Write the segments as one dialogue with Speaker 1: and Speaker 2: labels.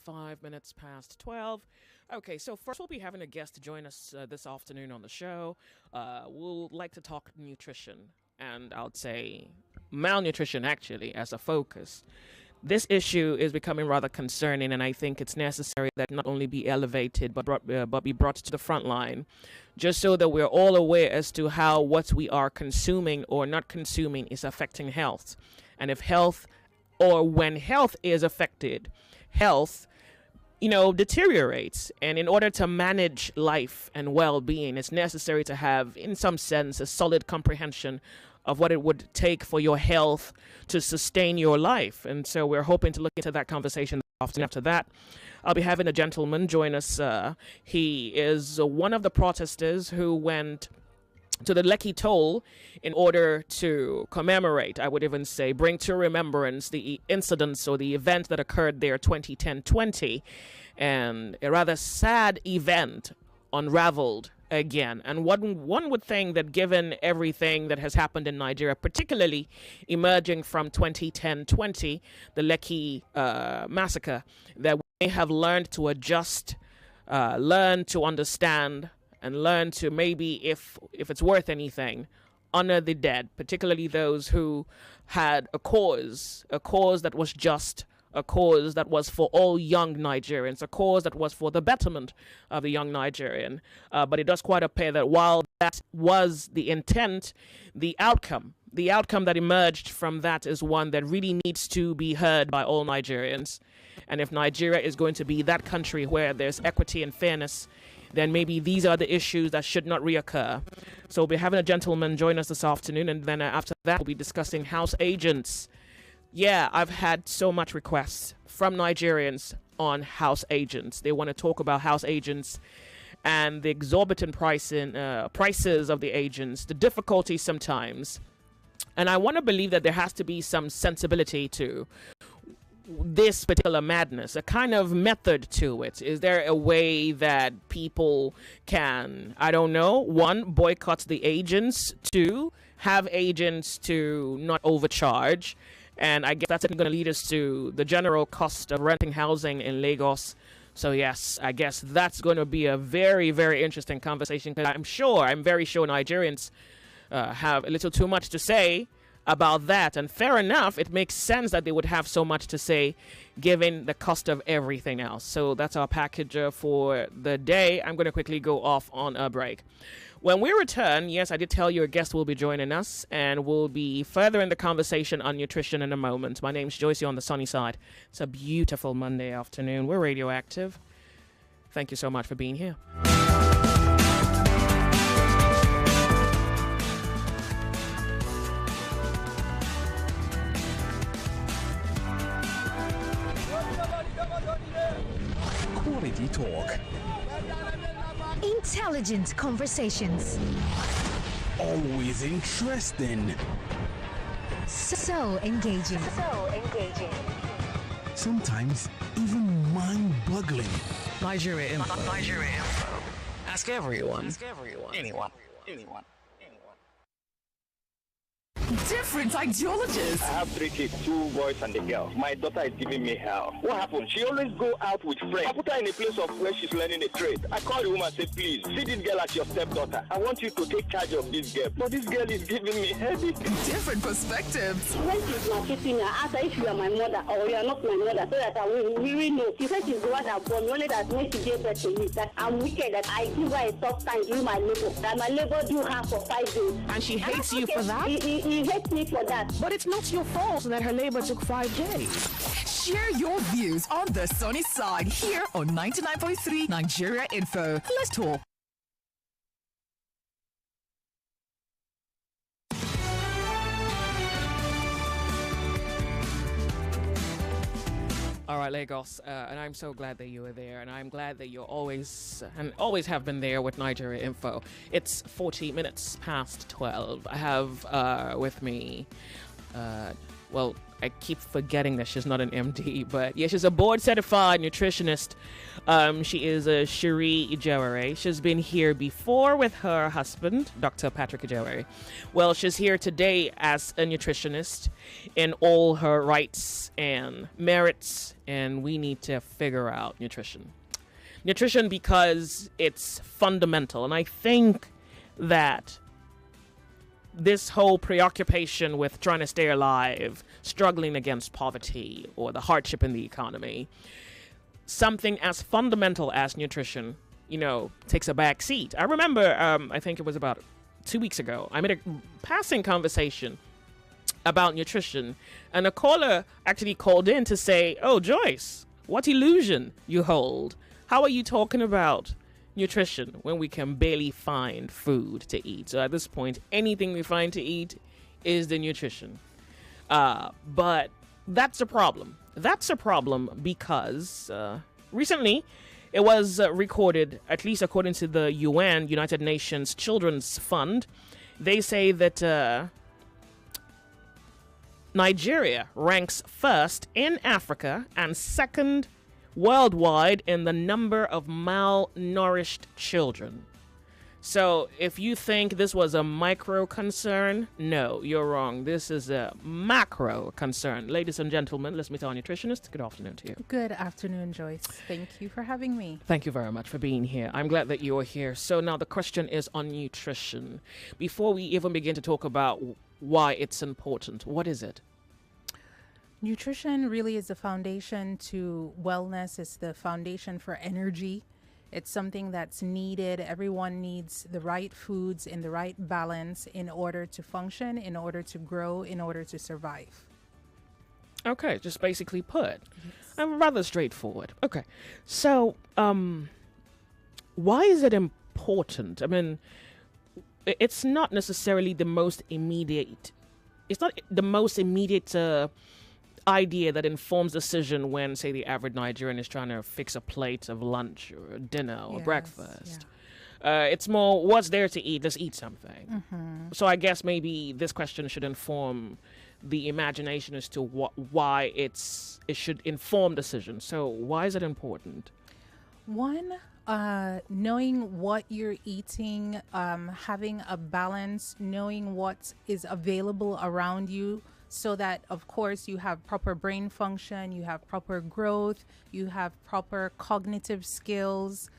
Speaker 1: 5 minutes past 12. Okay, so first we'll be having a guest to join us this afternoon on the show. We'll like to talk nutrition, and I would say malnutrition actually as a focus. This issue is becoming rather concerning, and I think it's necessary that not only be elevated but be brought to the front line, just so that we're all aware as to how what we are consuming or not consuming is affecting health. And if health, or when health is affected, health, deteriorates. And in order to manage life and well-being, it's necessary to have, in some sense, a solid comprehension of what it would take for your health to sustain your life. And so we're hoping to look into that conversation often. After that, I'll be having a gentleman join us. He is one of the protesters who went to the Lekki Toll in order to commemorate, I would even say, bring to remembrance the incidents or the event that occurred there 2010-20, and a rather sad event unraveled again. And one would think that given everything that has happened in Nigeria, particularly emerging from 2010-20, the Lekki massacre, that we may have learned to adjust, learn to understand, and learn to maybe, if it's worth anything, honor the dead, particularly those who had a cause that was just, a cause that was for all young Nigerians, a cause that was for the betterment of the young Nigerian. But it does quite appear that while that was the intent, the outcome that emerged from that is one that really needs to be heard by all Nigerians. And if Nigeria is going to be that country where there's equity and fairness, then maybe these are the issues that should not reoccur. So we'll be having a gentleman join us this afternoon, and then after that we'll be discussing house agents. Yeah, I've had so much requests from Nigerians on house agents. They want to talk about house agents and the exorbitant prices of the agents, the difficulties sometimes. And I want to believe that there has to be some sensibility to this particular madness, a kind of method to it. Is there a way that people can, I don't know, one, boycott the agents, two, have agents to not overcharge? And I guess that's going to lead us to the general cost of renting housing in Lagos. So yes, I guess that's going to be a very, very interesting conversation, because I'm very sure Nigerians have a little too much to say about that. And fair enough, it makes sense that they would have so much to say given the cost of everything else. So that's our package for the day. I'm going to quickly go off on a break. When we return, yes, I did tell you a guest will be joining us, and we'll be furthering the conversation on nutrition in a moment. My name's Joyce on the sunny side. It's a beautiful Monday afternoon. We're radioactive. Thank you so much for being here.
Speaker 2: Quality talk.
Speaker 3: Intelligent conversations.
Speaker 2: Always interesting.
Speaker 3: So engaging.
Speaker 2: Sometimes even mind-boggling.
Speaker 4: Nigeria Info. Ask everyone. Anyone. Different ideologies.
Speaker 5: I have 3 kids, 2 boys and a girl. My daughter is giving me hell. What happened? She always go out with friends. I put her in a place of where she's learning a trade. I call the woman and say, please, see this girl as your stepdaughter. I want you to take charge of this girl. But this girl is giving me headache.
Speaker 4: Different perspectives.
Speaker 6: When she's maltreating her, ask her if you are my mother or you are not my mother, so that I will really know. She said she's the one that born me, only that when she gave birth to me, that I'm wicked, that I give her a soft time during my labor, that my labor do her for 5 days.
Speaker 4: And she hates you for that?
Speaker 6: He hates me for that.
Speaker 4: But it's not your fault that her labor took 5 days. Share your views on the sunny side here on 99.3 Nigeria Info. Let's talk.
Speaker 1: All right, Lagos, and I'm so glad that you were there, and I'm glad that you're always have been there with Nigeria Info. It's 40 minutes past 12. I have with me well, I keep forgetting that she's not an MD, but yeah, she's a board certified nutritionist. She is a Cherie Ijewere. She's been here before with her husband, Dr. Patrick Ijewere. Well, she's here today as a nutritionist in all her rights and merits, and we need to figure out nutrition. Nutrition because it's fundamental, and I think that this whole preoccupation with trying to stay alive, struggling against poverty or the hardship in the economy, something as fundamental as nutrition, takes a back seat. I remember, I think it was about 2 weeks ago, I made a passing conversation about nutrition, and a caller actually called in to say, "Oh, Joyce, what illusion you hold? How are you talking about nutrition when we can barely find food to eat?" So at this point, anything we find to eat is the nutrition. But that's a problem. That's a problem because recently it was recorded, at least according to the UN, United Nations Children's Fund, they say that Nigeria ranks first in Africa and second worldwide in the number of malnourished children. So if you think this was a micro concern, no, you're wrong. This is a macro concern. Ladies and gentlemen, let's meet our nutritionist. Good afternoon to you.
Speaker 7: Good afternoon, Joyce. Thank you for having me.
Speaker 1: Thank you very much for being here. I'm glad that you're here. So now the question is on nutrition. Before we even begin to talk about why it's important, what is it?
Speaker 7: Nutrition really is the foundation to wellness. It's the foundation for energy. It's something that's needed. Everyone needs the right foods in the right balance in order to function, in order to grow, in order to survive.
Speaker 1: Okay, just basically put. I'm rather straightforward. Okay, so why is it important? I mean, it's not necessarily the most immediate. It's not the most immediate idea that informs decision when, say, the average Nigerian is trying to fix a plate of lunch or dinner or breakfast. Yeah. It's more, what's there to eat? Let's eat something. Mm-hmm. So I guess maybe this question should inform the imagination as to why it should inform decisions. So why is it important?
Speaker 7: One, knowing what you're eating, having a balance, knowing what is available around you, so that, of course, you have proper brain function, you have proper growth, you have proper cognitive skills.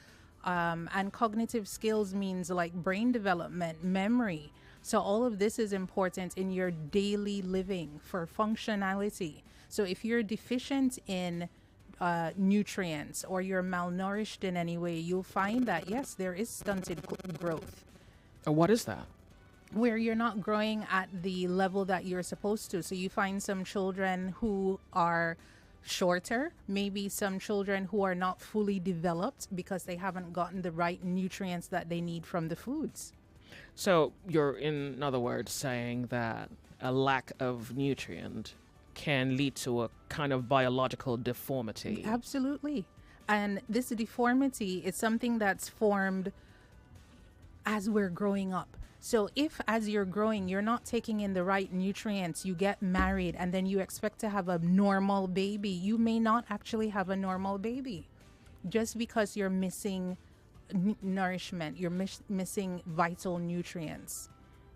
Speaker 7: And cognitive skills means like brain development, memory. So all of this is important in your daily living for functionality. So if you're deficient in nutrients or you're malnourished in any way, you'll find that, yes, there is stunted growth.
Speaker 1: What is that?
Speaker 7: Where you're not growing at the level that you're supposed to. So you find some children who are shorter, maybe some children who are not fully developed because they haven't gotten the right nutrients that they need from the foods.
Speaker 1: So you're, in other words, saying that a lack of nutrient can lead to a kind of biological deformity.
Speaker 7: Absolutely. And this deformity is something that's formed as we're growing up. So if, as you're growing, you're not taking in the right nutrients, you get married, and then you expect to have a normal baby, you may not actually have a normal baby just because you're missing nourishment, you're missing vital nutrients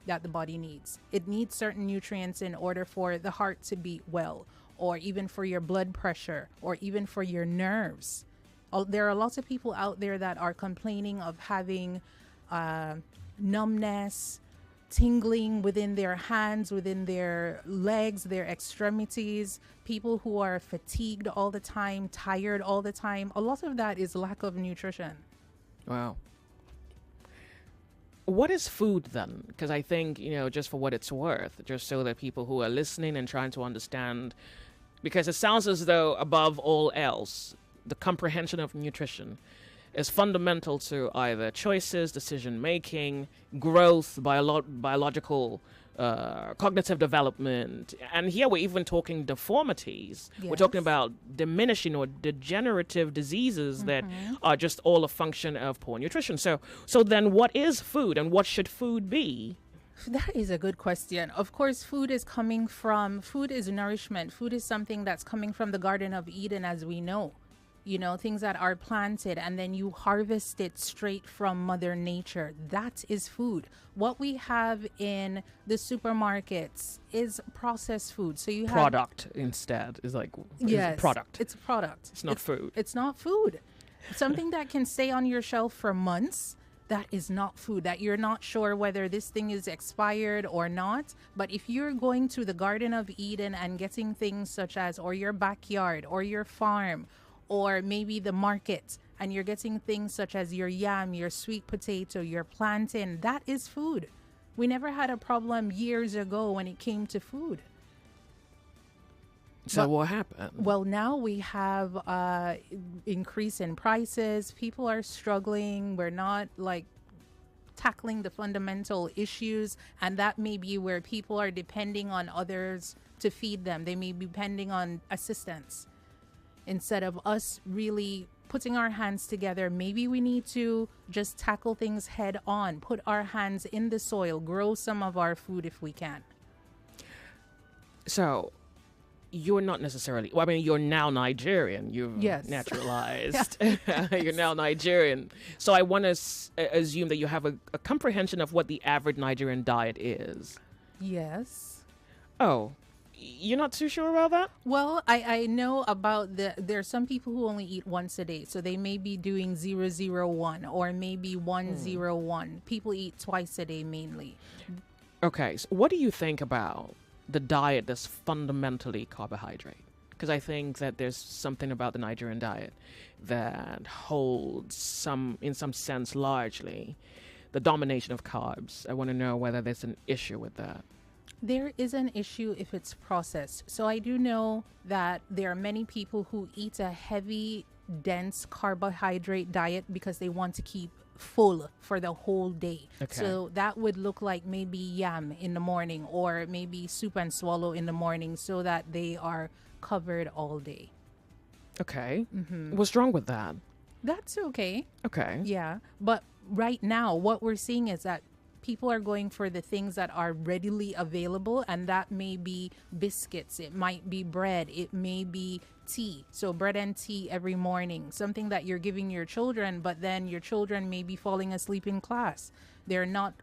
Speaker 7: that the body needs. It needs certain nutrients in order for the heart to beat well, or even for your blood pressure, or even for your nerves. There are lots of people out there that are complaining of having numbness, tingling within their hands, within their legs, their extremities, people who are fatigued all the time, tired all the time. A lot of that is lack of nutrition.
Speaker 1: Wow. What is food then? Because I think, just for what it's worth, just so that people who are listening and trying to understand, because it sounds as though above all else, the comprehension of nutrition is fundamental to either choices, decision-making, growth, biological, cognitive development. And here we're even talking deformities. Yes. We're talking about diminishing or degenerative diseases that are just all a function of poor nutrition. So then what is food and what should food be?
Speaker 7: That is a good question. Of course, food is nourishment. Food is something that's coming from the Garden of Eden, as we know. You know, things that are planted and then you harvest it straight from Mother Nature. That is food. What we have in the supermarkets is processed food. So you have
Speaker 1: Product instead is like
Speaker 7: yes,
Speaker 1: product.
Speaker 7: It's a product.
Speaker 1: It's not food.
Speaker 7: It's not food. Something that can stay on your shelf for months. That is not food, that you're not sure whether this thing is expired or not. But if you're going to the Garden of Eden and getting things such as, or your backyard, or your farm, or maybe the market, and you're getting things such as your yam, your sweet potato, your plantain, that is food. We never had a problem years ago when it came to food.
Speaker 1: So what happened?
Speaker 7: Well, now we have increase in prices. People are struggling. We're not like tackling the fundamental issues, and that may be where people are depending on others to feed them. They may be depending on assistance instead of us really putting our hands together. Maybe we need to just tackle things head on, put our hands in the soil, grow some of our food if we can.
Speaker 1: So you're not necessarily, well, I mean, you're now Nigerian. You've
Speaker 7: Yes.
Speaker 1: naturalized. You're now Nigerian. So I want to assume that you have a comprehension of what the average Nigerian diet is.
Speaker 7: Yes.
Speaker 1: Oh, you're not too sure about that?
Speaker 7: Well, I know about there's some people who only eat once a day. So they may be doing 001 or maybe 101. People eat twice a day mainly.
Speaker 1: Okay, so what do you think about the diet that's fundamentally carbohydrate? Because I think that there's something about the Nigerian diet that holds in some sense, largely the domination of carbs. I want to know whether there's an issue with that.
Speaker 7: There is an issue if it's processed. So I do know that there are many people who eat a heavy, dense carbohydrate diet because they want to keep full for the whole day.
Speaker 1: Okay.
Speaker 7: So that would look like maybe yam in the morning or maybe soup and swallow in the morning so that they are covered all day.
Speaker 1: Okay. What's wrong with that?
Speaker 7: That's okay.
Speaker 1: Okay.
Speaker 7: Yeah. But right now, what we're seeing is that people are going for the things that are readily available, and that may be biscuits, it might be bread, it may be tea. So bread and tea every morning, something that you're giving your children, but then your children may be falling asleep in class. They're not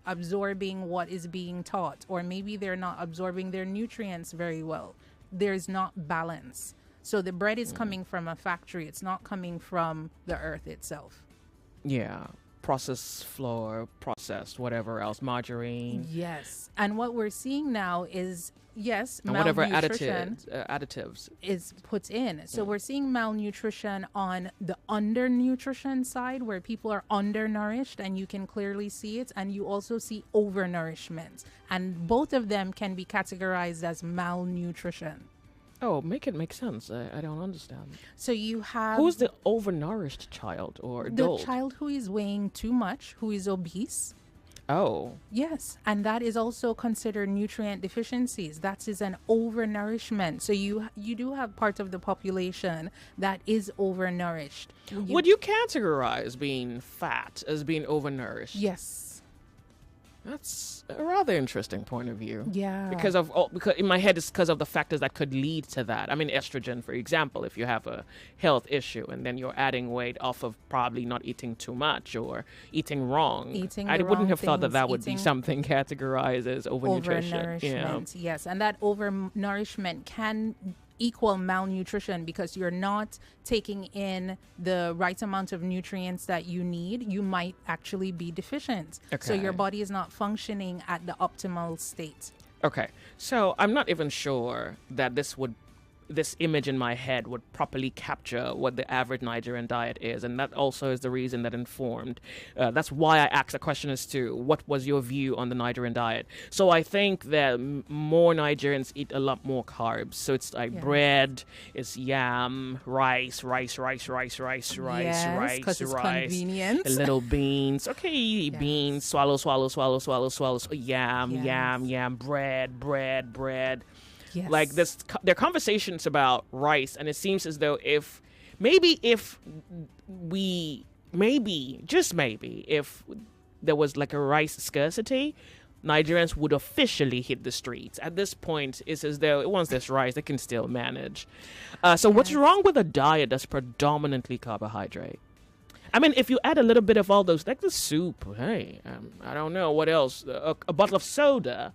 Speaker 7: absorbing what is being taught, or maybe they're not absorbing their nutrients very well. There's not balance. So the bread is coming from a factory. It's not coming from the earth itself.
Speaker 1: Yeah. Processed flour, processed whatever else, margarine.
Speaker 7: Yes. And what we're seeing now is, yes,
Speaker 1: And whatever
Speaker 7: malnutrition
Speaker 1: additives.
Speaker 7: is put in. So we're seeing malnutrition on the undernutrition side where people are undernourished, and you can clearly see it. And you also see overnourishment. And both of them can be categorized as malnutrition.
Speaker 1: Oh, make it make sense. I don't understand.
Speaker 7: So you have
Speaker 1: Who's the overnourished child or adult?
Speaker 7: the child who is weighing too much, who is obese.
Speaker 1: Oh,
Speaker 7: Yes, and that is also considered nutrient deficiencies. That is an overnourishment. So you do have part of the population that is overnourished.
Speaker 1: would you categorize being fat as being overnourished?
Speaker 7: Yes.
Speaker 1: That's a rather interesting point of view.
Speaker 7: Yeah.
Speaker 1: Because in my head, it's because of the factors that could lead to that. I mean, estrogen, for example, if you have a health issue and then you're adding weight off of probably not eating too much or eating wrong.
Speaker 7: Eating
Speaker 1: I
Speaker 7: the
Speaker 1: wouldn't
Speaker 7: wrong
Speaker 1: have thought that
Speaker 7: things,
Speaker 1: would be
Speaker 7: eating
Speaker 1: something categorized as overnutrition. Yeah.
Speaker 7: Overnourishment, yes. And that overnourishment can equal malnutrition because you're not taking in the right amount of nutrients that you need. You might actually be deficient. So
Speaker 1: Okay.
Speaker 7: your body is not functioning at the optimal state.
Speaker 1: Okay, so I'm not even sure that this image in my head would properly capture what the average Nigerian diet is, and that also is the reason that informed. That's why I asked the question as to what was your view on the Nigerian diet. So I think that more Nigerians eat a lot more carbs. So it's like
Speaker 7: Yeah.
Speaker 1: bread, it's yam, rice,
Speaker 7: Yes, because it's
Speaker 1: rice,
Speaker 7: convenient.
Speaker 1: little beans. Okay, you eat
Speaker 7: Yes.
Speaker 1: beans, swallow, yam, bread.
Speaker 7: Yes.
Speaker 1: Like there are conversations about rice, and it seems as though if just maybe, if there was like a rice scarcity, Nigerians would officially hit the streets. At this point, it's as though once there's rice, they can still manage. So what's wrong with a diet that's predominantly carbohydrate? I mean, if you add a little bit of all those, like the soup, hey, I don't know, what else? A bottle of soda,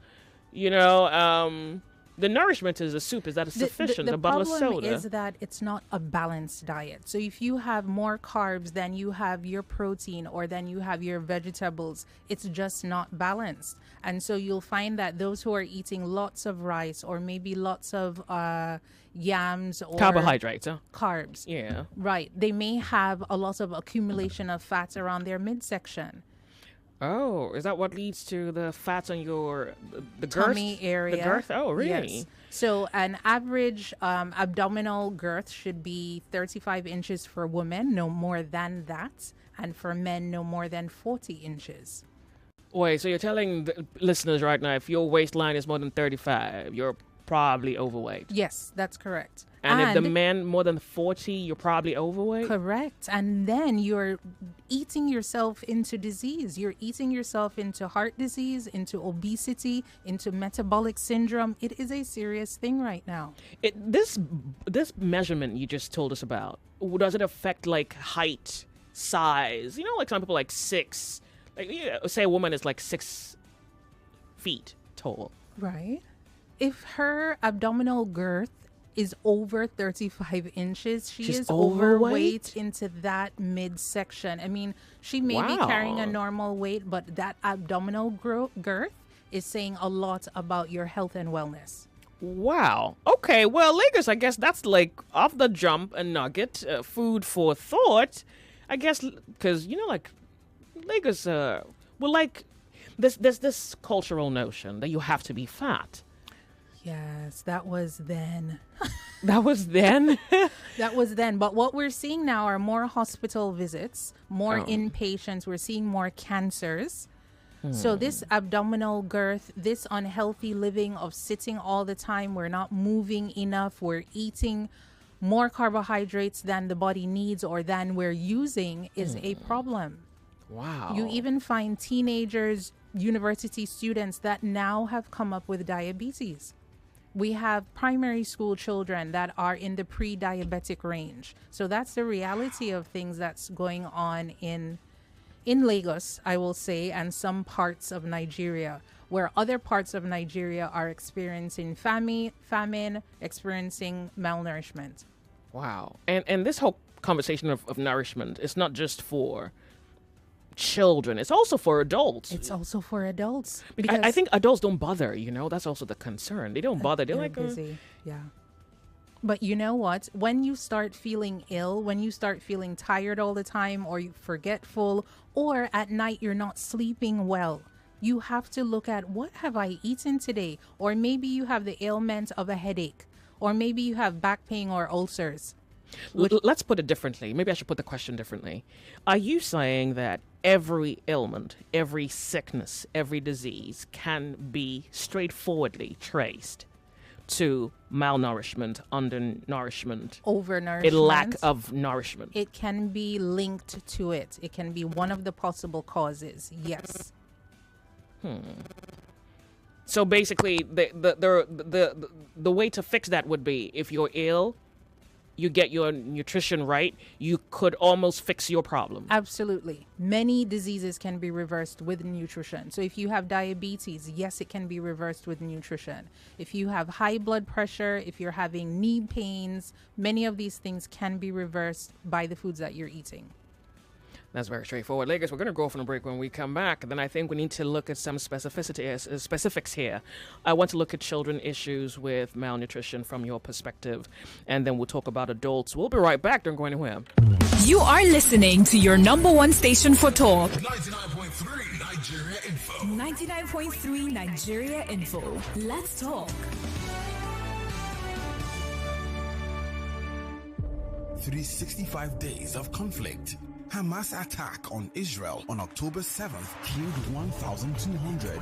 Speaker 1: the nourishment is the soup. Is that sufficient?
Speaker 7: The
Speaker 1: a bottle of
Speaker 7: problem
Speaker 1: soda.
Speaker 7: is that it's not a balanced diet. So if you have more carbs than you have your protein or then you have your vegetables, it's just not balanced. And so you'll find that those who are eating lots of rice or maybe lots of yams or
Speaker 1: Carbohydrates, huh?
Speaker 7: carbs.
Speaker 1: Yeah.
Speaker 7: Right. They may have a lot of accumulation of fats around their midsection.
Speaker 1: Oh, is that what leads to the fats on the
Speaker 7: Tummy
Speaker 1: girth?
Speaker 7: area.
Speaker 1: The girth? Oh, really?
Speaker 7: Yes. So an average abdominal girth should be 35 inches for women, no more than that. And for men, no more than 40 inches.
Speaker 1: Wait, so you're telling the listeners right now, if your waistline is more than 35, you're probably overweight.
Speaker 7: Yes, that's correct.
Speaker 1: And if the man more than 40, you're probably overweight?
Speaker 7: Correct. And then you're eating yourself into disease. You're eating yourself into heart disease, into obesity, into metabolic syndrome. It is a serious thing right now.
Speaker 1: This measurement you just told us about, does it affect like height, size? Like some people like 6. Like say a woman is like 6 feet tall.
Speaker 7: Right. If her abdominal girth is over 35 inches, she's is overweight into that midsection. I mean, she may be carrying a normal weight, but that abdominal girth is saying a lot about your health and wellness.
Speaker 1: Wow. Okay, well, Lagos, I guess that's like off the jump a nugget, food for thought. I guess, because, like, Lagos, there's this cultural notion that you have to be fat.
Speaker 7: Yes, that was then.
Speaker 1: That was then?
Speaker 7: That was then. But what we're seeing now are more hospital visits, more inpatients. We're seeing more cancers. So this abdominal girth, this unhealthy living of sitting all the time, we're not moving enough, we're eating more carbohydrates than the body needs or than we're using is a problem.
Speaker 1: Wow.
Speaker 7: You even find teenagers, university students that now have come up with diabetes. We have primary school children that are in the pre-diabetic range. So that's the reality of things that's going on in Lagos, I will say, and some parts of Nigeria, where other parts of Nigeria are experiencing famine, experiencing malnourishment.
Speaker 1: Wow. And this whole conversation of nourishment is not just for children, it's also for adults.
Speaker 7: It's also for adults.
Speaker 1: Because I think adults don't bother, that's also the concern. They don't bother. They're like
Speaker 7: busy. Yeah. But you know what? When you start feeling ill, when you start feeling tired all the time or you forgetful, or at night you're not sleeping well, you have to look at what have I eaten today? Or maybe you have the ailment of a headache, or maybe you have back pain or ulcers.
Speaker 1: Let's put it differently. Maybe I should put the question differently. Are you saying that every ailment, every sickness, every disease can be straightforwardly traced to malnourishment, undernourishment,
Speaker 7: overnourishment,
Speaker 1: a lack of nourishment?
Speaker 7: It can be linked to it. It can be one of the possible causes. Yes.
Speaker 1: So basically, the way to fix that would be if you're ill, you get your nutrition right, you could almost fix your problem.
Speaker 7: Absolutely. Many diseases can be reversed with nutrition. So if you have diabetes, yes, it can be reversed with nutrition. If you have high blood pressure, if you're having knee pains, many of these things can be reversed by the foods that you're eating.
Speaker 1: That's very straightforward. Lagos, we're going to go off on a break. When we come back, then I think we need to look at some specifics here. I want to look at children issues with malnutrition from your perspective, and then we'll talk about adults. We'll be right back. Don't go anywhere.
Speaker 4: You are listening to your number one station for talk.
Speaker 2: 99.3 Nigeria Info.
Speaker 4: 99.3 Nigeria Info. Let's talk.
Speaker 2: 365 days of conflict Hamas attack on Israel on October 7th killed 1,200.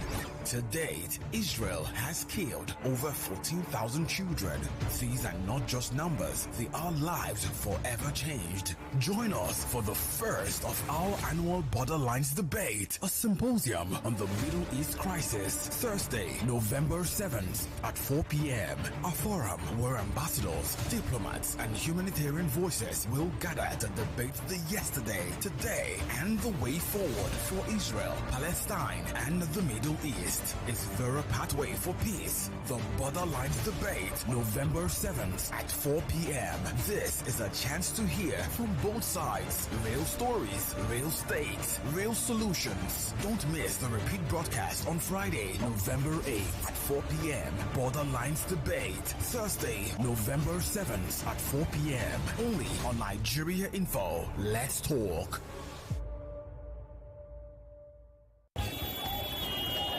Speaker 2: To date, Israel has killed over 14,000 children. These are not just numbers, they are lives forever changed. Join us for the first of our annual Borderlines Debate, a symposium on the Middle East crisis, Thursday, November 7th at 4 p.m. A forum where ambassadors, diplomats, and humanitarian voices will gather to debate the yesterday, today, and the way forward for Israel, Palestine, and the Middle East. Is there a pathway for peace? The Borderlines Debate, November 7th at 4 p.m. This is a chance to hear from both sides. Real stories, real stakes, real solutions. Don't miss the repeat broadcast on Friday, November 8th at 4 p.m. Borderlines Debate, Thursday, November 7th at 4 p.m. Only on Nigeria Info. Let's talk.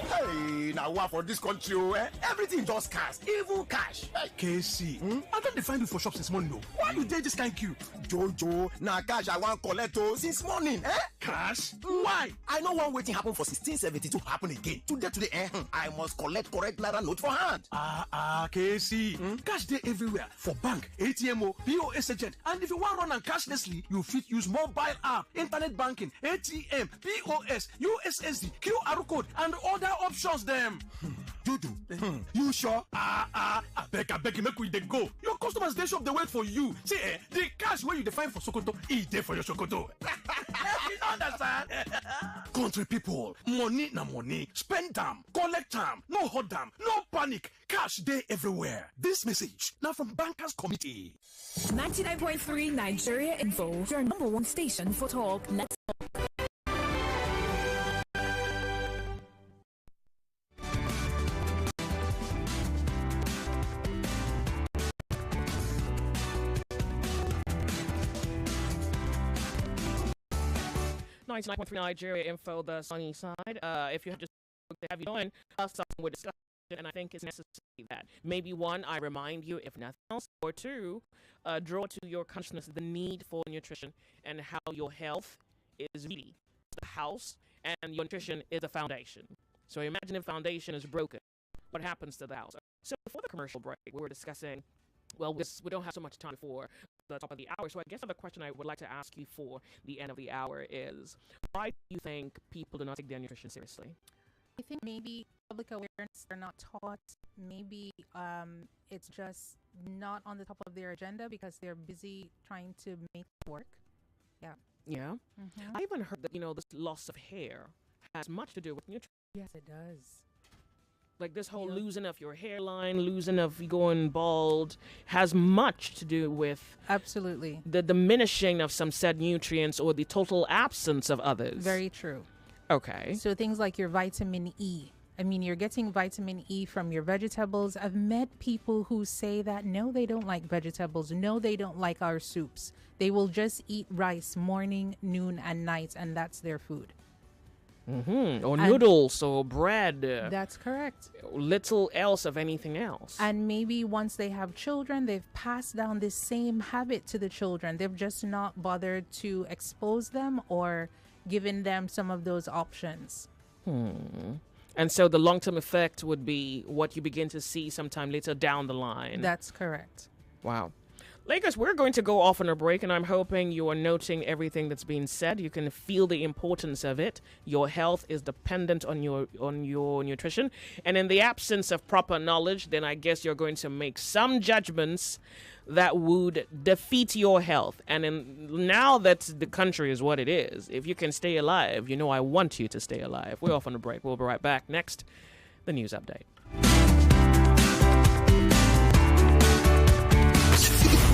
Speaker 8: Hey, now what for this country? Everything just cash, even cash. Hey, KC, I don't define you for shops this morning. No. Why you dey this kind queue? Jojo, now cash I want collect since morning. Cash? Why? I know one waiting happen for 1672 happen again. Today, I must collect correct naira note for hand. KC, cash day everywhere for bank, ATM, POS agent, and if you want run and cashlessly, you fit use mobile app, internet banking, ATM, POS, USSD, QR code, and other options them. Dudu, you sure? I beg you, make we dey go. Your customers they shop they wait for you. See, the cash where you define for Sokoto, is there for your Sokoto. You don't understand? Country people, money na money. Spend them, collect them, no hold them, no panic. Cash day everywhere. This message now from Bankers Committee.
Speaker 4: 99.3 Nigeria Info, your number one station for talk. Let's talk.
Speaker 1: Nigeria Info, the sunny side. If you have just have you joined us, we're discussing, and I think it's necessary that maybe one, I remind you, if nothing else, or two, draw to your consciousness the need for nutrition and how your health is really the house and your nutrition is the foundation. So imagine if foundation is broken, what happens to the house? So before the commercial break, we were discussing, well, we don't have so much time before the top of the hour. So I guess the question I would like to ask you for the end of the hour is, why do you think people do not take their nutrition seriously?
Speaker 7: I think maybe public awareness are not taught. Maybe it's just not on the top of their agenda because they're busy trying to make it work. Yeah.
Speaker 1: Yeah. Mm-hmm. I even heard that, this loss of hair has much to do with nutrition.
Speaker 7: Yes, it does.
Speaker 1: Like this whole losing of your hairline, losing of going bald has much to do with
Speaker 7: absolutely
Speaker 1: the diminishing of some said nutrients or the total absence of others.
Speaker 7: Very true.
Speaker 1: Okay.
Speaker 7: So things like your vitamin E. I mean, you're getting vitamin E from your vegetables. I've met people who say that, no, they don't like vegetables. No, they don't like our soups. They will just eat rice morning, noon, and night, and that's their food.
Speaker 1: Mm-hmm. Or noodles or bread.
Speaker 7: That's correct.
Speaker 1: Little else of anything else.
Speaker 7: And maybe once they have children, they've passed down this same habit to the children. They've just not bothered to expose them or given them some of those options.
Speaker 1: And so the long-term effect would be what you begin to see sometime later down the line.
Speaker 7: That's correct.
Speaker 1: Wow. Lakers, we're going to go off on a break, and I'm hoping you are noting everything that's being said. You can feel the importance of it. Your health is dependent on your nutrition. And in the absence of proper knowledge, then I guess you're going to make some judgments that would defeat your health. And now that the country is what it is, if you can stay alive, I want you to stay alive. We're off on a break. We'll be right back. Next, the news update.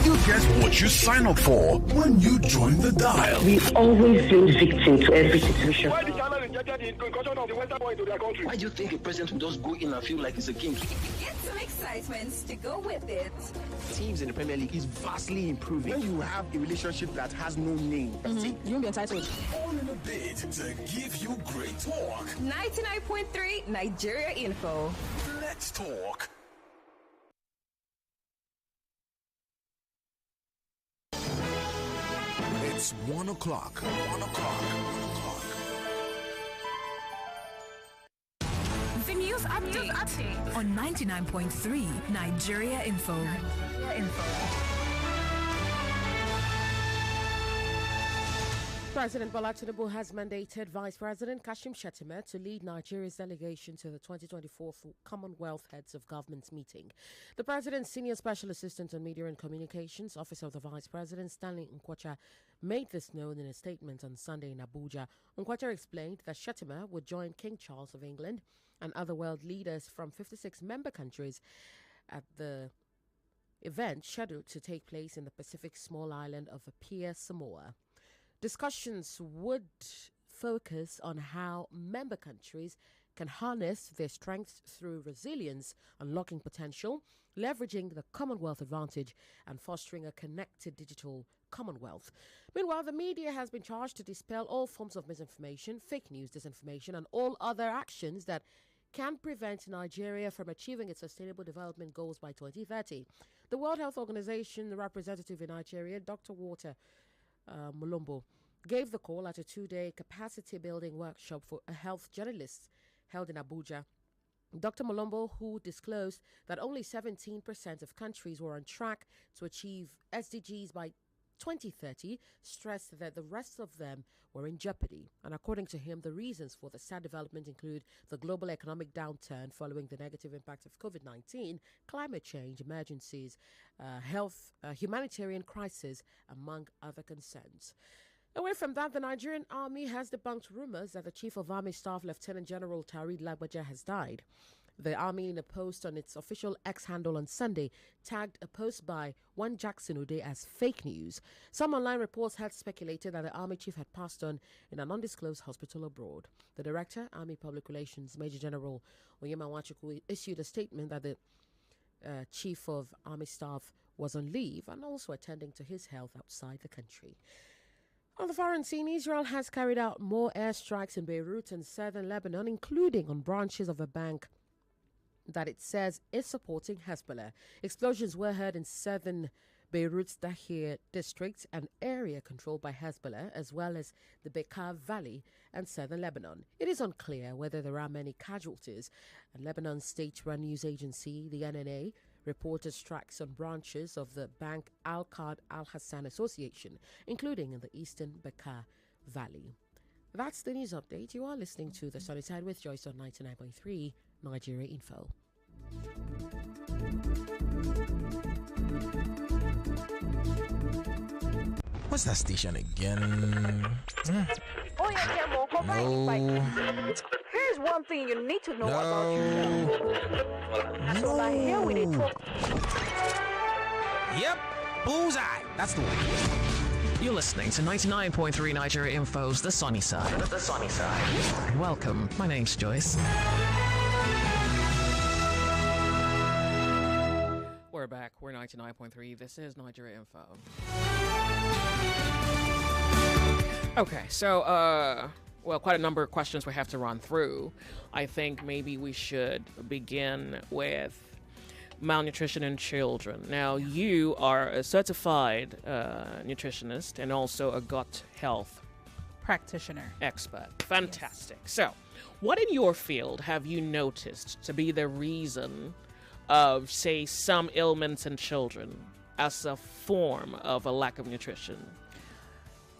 Speaker 2: You get what you sign up for when you join the dial.
Speaker 6: We always been victim to every situation.
Speaker 5: Why did Ghana rejected the concussion of the Western boy into their country?
Speaker 9: Why do you think a president will just go in and feel like he's a king?
Speaker 4: Get some excitement to go with it.
Speaker 9: Teams in the Premier League is vastly improving.
Speaker 8: When you have a relationship that has no name,
Speaker 4: You won't be entitled.
Speaker 2: All in a bid to give you great talk.
Speaker 4: 99.3 Nigeria Info.
Speaker 2: Let's talk. It's 1 o'clock. 1 o'clock. 1 o'clock.
Speaker 4: The news update on 99.3 Nigeria Info.
Speaker 10: President Bola Tinubu has mandated Vice President Kashim Shettima to lead Nigeria's delegation to the 2024 Commonwealth Heads of Government meeting. The President's Senior Special Assistant on Media and Communications, Office of the Vice President, Stanley Nkwacha, made this known in a statement on Sunday in Abuja. Nkwacha explained that Shettima would join King Charles of England and other world leaders from 56 member countries at the event scheduled to take place in the Pacific small island of Apia, Samoa. Discussions would focus on how member countries can harness their strengths through resilience, unlocking potential, leveraging the Commonwealth advantage, and fostering a connected digital Commonwealth. Meanwhile, the media has been charged to dispel all forms of misinformation, fake news, disinformation, and all other actions that can prevent Nigeria from achieving its sustainable development goals by 2030. The World Health Organization representative in Nigeria, Dr. Walter Mulumbo, gave the call at a 2-day capacity-building workshop for health journalists held in Abuja. Dr. Mulumbo, who disclosed that only 17% of countries were on track to achieve SDGs by 2030, stressed that the rest of them were in jeopardy. And according to him, the reasons for the sad development include the global economic downturn following the negative impact of COVID-19, climate change, emergencies, humanitarian crisis, among other concerns. Away from that, the Nigerian Army has debunked rumors that the Chief of Army Staff, Lieutenant General Tarid Lagbaja, has died. The Army, in a post on its official X handle on Sunday, tagged a post by one Jackson Ude as fake news. Some online reports had speculated that the Army chief had passed on in an undisclosed hospital abroad. The Director, Army Public Relations, Major General Onyemuwa, issued a statement that the Chief of Army Staff was on leave and also attending to his health outside the country. On the foreign scene, Israel has carried out more airstrikes in Beirut and southern Lebanon, including on branches of a bank that it says is supporting Hezbollah. Explosions were heard in southern Beirut's Dahir district, an area controlled by Hezbollah, as well as the Bekaa Valley and southern Lebanon. It is unclear whether there are many casualties. And Lebanon's state-run news agency, the NNA, reported strikes on branches of the Bank Al-Qad Al-Hassan Association, including in the eastern Bekaa Valley. That's the news update. You are listening to The Sunny Side with Joyce on 99.3 Nigeria Info.
Speaker 11: What's that station again?
Speaker 12: Oh yeah, Kemo, come on. Here's one thing you need to know about yourself. So like here we talk.
Speaker 11: Yep, bullseye. That's the one.
Speaker 13: You're listening to 99.3 Nigeria Info's The Sunny Side. The Sunny Side. Welcome. My name's Joyce.
Speaker 1: We're back. We're 99.3. This is Nigeria Info. Okay, so, quite a number of questions we have to run through. I think maybe we should begin with malnutrition in children. Now, you are a certified nutritionist and also a gut health
Speaker 7: practitioner
Speaker 1: expert. Fantastic. Yes. So, what in your field have you noticed to be the reason of, say, some ailments in children as a form of a lack of nutrition?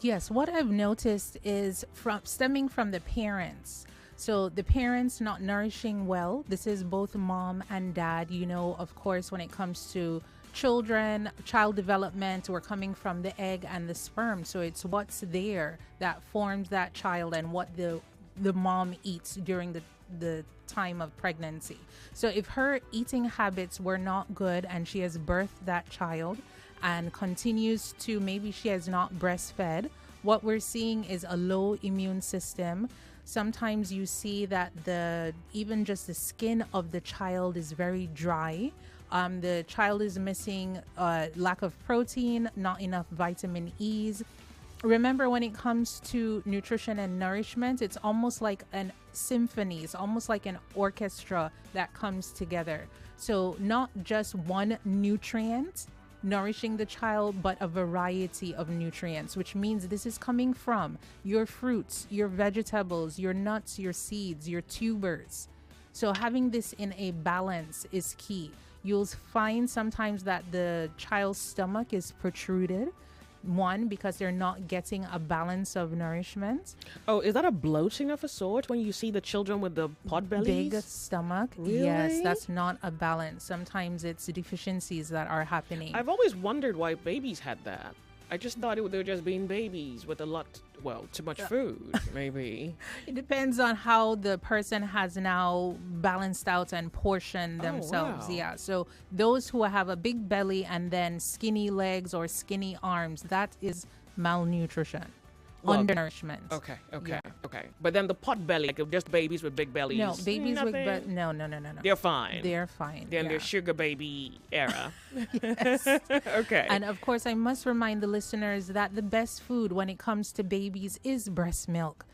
Speaker 7: Yes, what I've noticed is stemming from the parents. So the parents not nourishing well. This is both mom and dad. You know, of course, when it comes to children, child development, we're coming from the egg and the sperm. So it's what's there that forms that child and what the mom eats during the time of pregnancy. So if her eating habits were not good and she has birthed that child and continues to, maybe she has not breastfed, what we're seeing is a low immune system. Sometimes you see that even just the skin of the child is very dry. The child is missing lack of protein, not enough vitamin E's. Remember, when it comes to nutrition and nourishment, it's almost like an symphony. It's almost like an orchestra that comes together. So not just one nutrient nourishing the child, but a variety of nutrients, which means this is coming from your fruits, your vegetables, your nuts, your seeds, your tubers. So having this in a balance is key. You'll find sometimes that the child's stomach is protruded. One, because they're not getting a balance of nourishment.
Speaker 1: Oh, is that a bloating of a sort when you see the children with the pot bellies?
Speaker 7: Big stomach.
Speaker 1: Really?
Speaker 7: Yes, that's not a balance. Sometimes it's deficiencies that are happening.
Speaker 1: I've always wondered why babies had that. I just thought they were just being babies with a lot, too much food, maybe.
Speaker 7: It depends on how the person has now balanced out and portioned themselves.
Speaker 1: Wow.
Speaker 7: Yeah. So those who have a big belly and then skinny legs or skinny arms, that is malnutrition. Undernourishment.
Speaker 1: Okay. But then the pot belly, like just babies with big bellies.
Speaker 7: No, babies
Speaker 1: nothing.
Speaker 7: with no.
Speaker 1: They're fine.
Speaker 7: They're fine.
Speaker 1: They're in
Speaker 7: yeah.
Speaker 1: their sugar baby era.
Speaker 7: Yes.
Speaker 1: Okay.
Speaker 7: And of course, I must remind the listeners that the best food when it comes to babies is breast milk.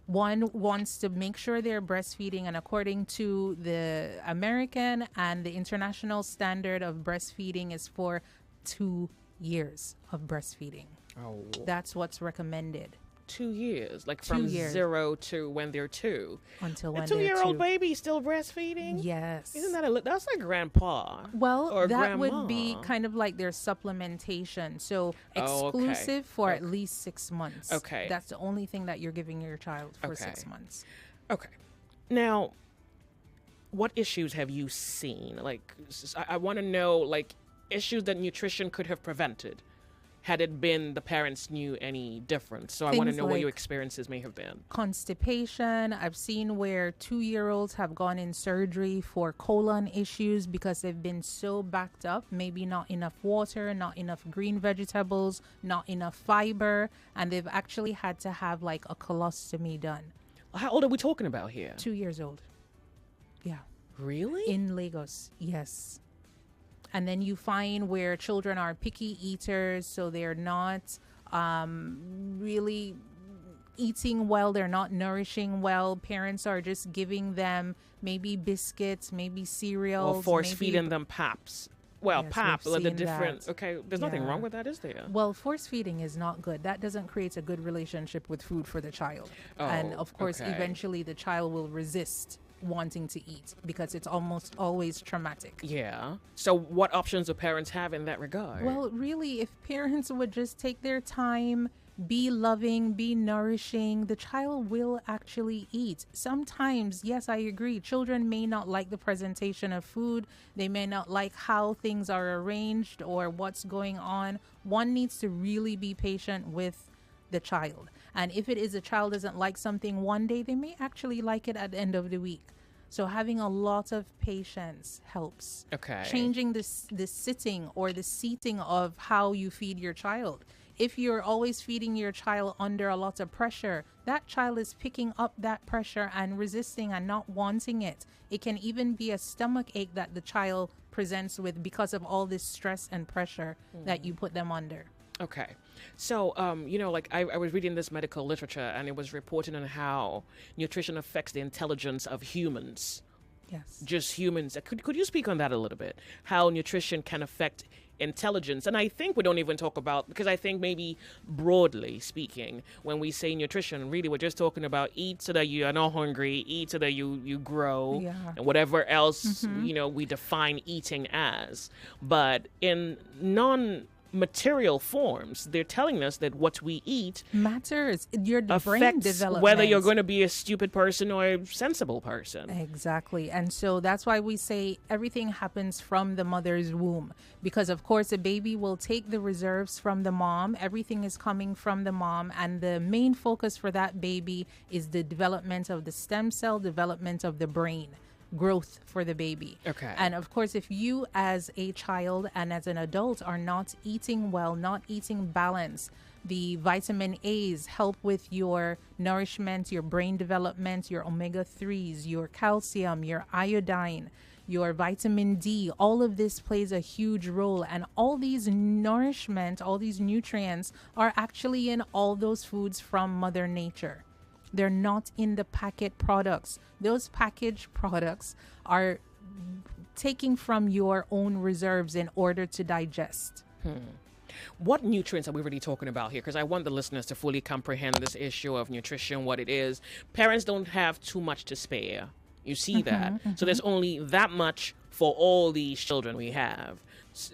Speaker 7: One wants to make sure they're breastfeeding, and according to the American and the international standard of breastfeeding is for 2 years of breastfeeding.
Speaker 1: Oh.
Speaker 7: That's what's recommended.
Speaker 1: 2 years, like
Speaker 7: 2
Speaker 1: from
Speaker 7: years.
Speaker 1: 0 to when they're 2.
Speaker 7: Until when
Speaker 1: a
Speaker 7: they're
Speaker 1: 2-year-old
Speaker 7: 2.
Speaker 1: baby still breastfeeding?
Speaker 7: Yes.
Speaker 1: Isn't that that's like grandpa?
Speaker 7: Well,
Speaker 1: or
Speaker 7: that
Speaker 1: grandma.
Speaker 7: would be kind of like their supplementation. So
Speaker 1: Oh, okay.
Speaker 7: exclusive for at least 6 months.
Speaker 1: Okay.
Speaker 7: That's the only thing that you're giving your child for
Speaker 1: Okay.
Speaker 7: 6 months.
Speaker 1: Okay. Now, what issues have you seen? Like, I want to know, like, issues that nutrition could have prevented had it been the parents knew any different. So I want to
Speaker 7: Things
Speaker 1: know what your
Speaker 7: like
Speaker 1: experiences may have been.
Speaker 7: Constipation. I've seen where 2-year-olds have gone in surgery for colon issues because they've been so backed up. Maybe not enough water, not enough green vegetables, not enough fiber, and they've actually had to have like a colostomy done.
Speaker 1: How old are we talking about here?
Speaker 7: 2 years old. Yeah.
Speaker 1: Really?
Speaker 7: In Lagos, yes. And then you find where children are picky eaters, so they're not really eating well, they're not nourishing well. Parents are just giving them maybe biscuits, maybe cereals.
Speaker 1: Or force
Speaker 7: maybe
Speaker 1: feeding them paps. Well,
Speaker 7: Yes,
Speaker 1: pap,
Speaker 7: we've
Speaker 1: like the
Speaker 7: seen
Speaker 1: different.
Speaker 7: that.
Speaker 1: Okay, there's nothing
Speaker 7: Yeah.
Speaker 1: wrong with that, is there?
Speaker 7: Well, force feeding is not good. That doesn't create a good relationship with food for the child. And
Speaker 1: Oh,
Speaker 7: of course,
Speaker 1: okay.
Speaker 7: eventually the child will resist wanting to eat because it's almost always traumatic.
Speaker 1: Yeah. So what options do parents have in that regard?
Speaker 7: Well, really, if parents would just take their time, be loving, be nourishing, the child will actually eat. Sometimes, yes, I agree, children may not like the presentation of food. They may not like how things are arranged or what's going on. One needs to really be patient with the child. And if it is a child doesn't like something one day, they may actually like it at the end of the week. So having a lot of patience helps.
Speaker 1: Okay.
Speaker 7: Changing the sitting or the seating of how you feed your child. If you're always feeding your child under a lot of pressure, that child is picking up that pressure and resisting and not wanting it. It can even be a stomach ache that the child presents with because of all this stress and pressure that you put them under.
Speaker 1: Okay. So, like I was reading this medical literature and it was reporting on how nutrition affects the intelligence of humans.
Speaker 7: Yes.
Speaker 1: Just humans. Could you speak on that a little bit? How nutrition can affect intelligence? And I think we don't even talk about, because I think maybe broadly speaking, when we say nutrition, really we're just talking about eat so that you are not hungry, eat so that you grow,
Speaker 7: Yeah.
Speaker 1: and whatever else, we define eating as. But in non-material forms, they're telling us that what we eat
Speaker 7: Matters. Your brain
Speaker 1: affects
Speaker 7: development.
Speaker 1: whether you're going to be a stupid person or a sensible person.
Speaker 7: Exactly. And so that's why we say everything happens from the mother's womb. Because, of course, a baby will take the reserves from the mom. Everything is coming from the mom. And the main focus for that baby is the development of the stem cell, development of the brain. Growth for the baby.
Speaker 1: Okay.
Speaker 7: And of course, if you as a child and as an adult are not eating well, not eating balance, the vitamin A's help with your nourishment, your brain development, your omega-3s, your calcium, your iodine, your vitamin D. All of this plays a huge role. And all these nourishment, all these nutrients are actually in all those foods from Mother Nature. They're not in the packet products. Those packaged products are taking from your own reserves in order to digest.
Speaker 1: What nutrients are we really talking about here? Because I want the listeners to fully comprehend this issue of nutrition, what it is. Parents don't have too much to spare. You see that? So there's only that much for all these children we have.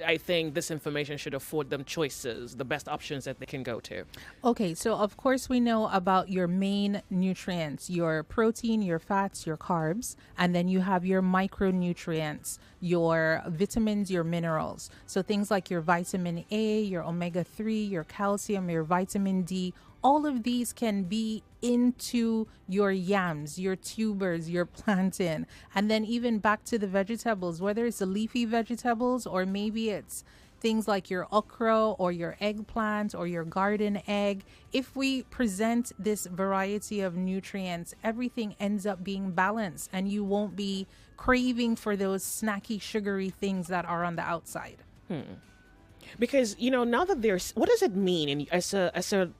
Speaker 1: I think this information should afford them choices, the best options that they can go to.
Speaker 7: Okay, so of course we know about your main nutrients, your protein, your fats, your carbs, and then you have your micronutrients, your vitamins, your minerals. So things like your vitamin A, your omega-3, your calcium, your vitamin D, all of these can be into your yams, your tubers, your plantain, and then even back to the vegetables, whether it's the leafy vegetables or maybe it's things like your okra or your eggplant or your garden egg. If we present this variety of nutrients, everything ends up being balanced and you won't be craving for those snacky, sugary things that are on the outside.
Speaker 1: Because, now that what does it mean as a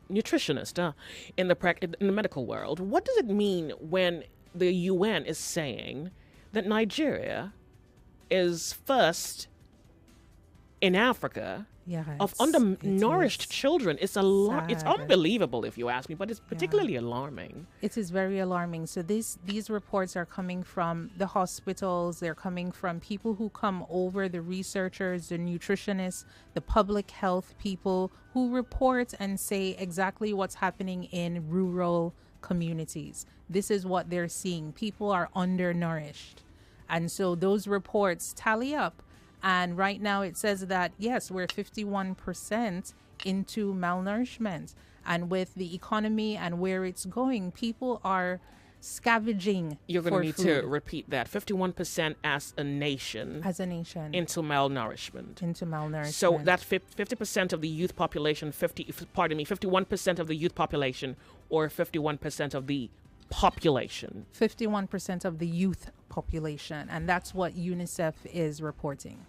Speaker 1: nutritionist in the medical world? What does it mean when the UN is saying that Nigeria is first in Africa of undernourished children? It's it's unbelievable if you ask me, but it's particularly alarming.
Speaker 7: It is very alarming. So these reports are coming from the hospitals, they're coming from people who come over, the researchers, the nutritionists, the public health people who report and say exactly what's happening in rural communities. This is what they're seeing. People are undernourished. And so those reports tally up. And right now it says that, yes, we're 51% into malnourishment. And with the economy and where it's going, people are scavenging.
Speaker 1: You're going to need to repeat that. 51% as a nation. Into malnourishment. So that's 50% of the youth population, 51% of the youth population or 51% of the population.
Speaker 7: 51% of the youth population. And that's what UNICEF is reporting.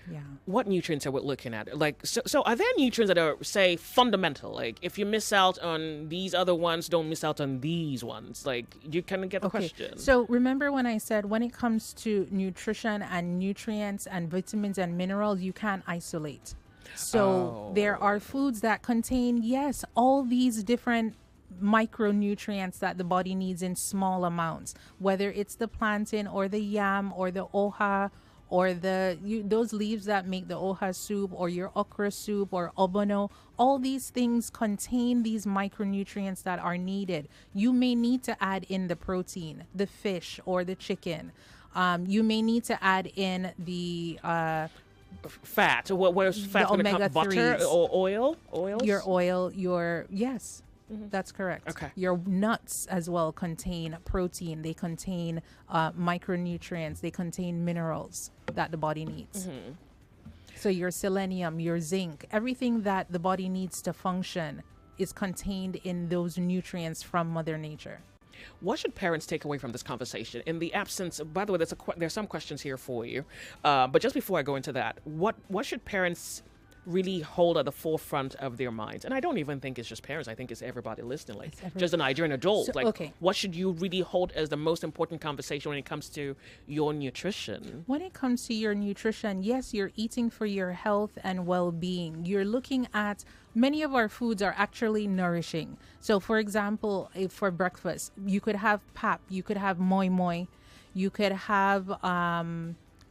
Speaker 7: Yeah.
Speaker 1: What nutrients are we looking at? So are there nutrients that are, say, fundamental? Like, if you miss out on these other ones, don't miss out on these ones. Like, you kind of get the question.
Speaker 7: So remember when I said when it comes to nutrition and nutrients and vitamins and minerals, you can't isolate. So there are foods that contain, yes, all these different micronutrients that the body needs in small amounts, whether it's the plantain or the yam or the oha or those leaves that make the oha soup or your okra soup or obono. All these things contain these micronutrients that are needed. You may need to add in the protein, the fish or the chicken. You may need to add in the
Speaker 1: fat. Where's fat going to come? Butter or oil? Oils?
Speaker 7: Your oil, yes. That's correct.
Speaker 1: Okay.
Speaker 7: Your nuts as well contain protein. They contain micronutrients. They contain minerals that the body needs. So your selenium, your zinc, everything that the body needs to function is contained in those nutrients from Mother Nature.
Speaker 1: What should parents take away from this conversation in the absence? By the way, there's some questions here for you. But just before I go into that, what should parents really hold at the forefront of their minds? And I don't even think it's just parents. I think it's everybody listening, just a Nigerian adult. What should you really hold as the most important conversation when it comes to your nutrition?
Speaker 7: When it comes to your nutrition, yes, you're eating for your health and well-being. You're looking at many of our foods are actually nourishing. So, for example, for breakfast, you could have pap, you could have moi moi, you could have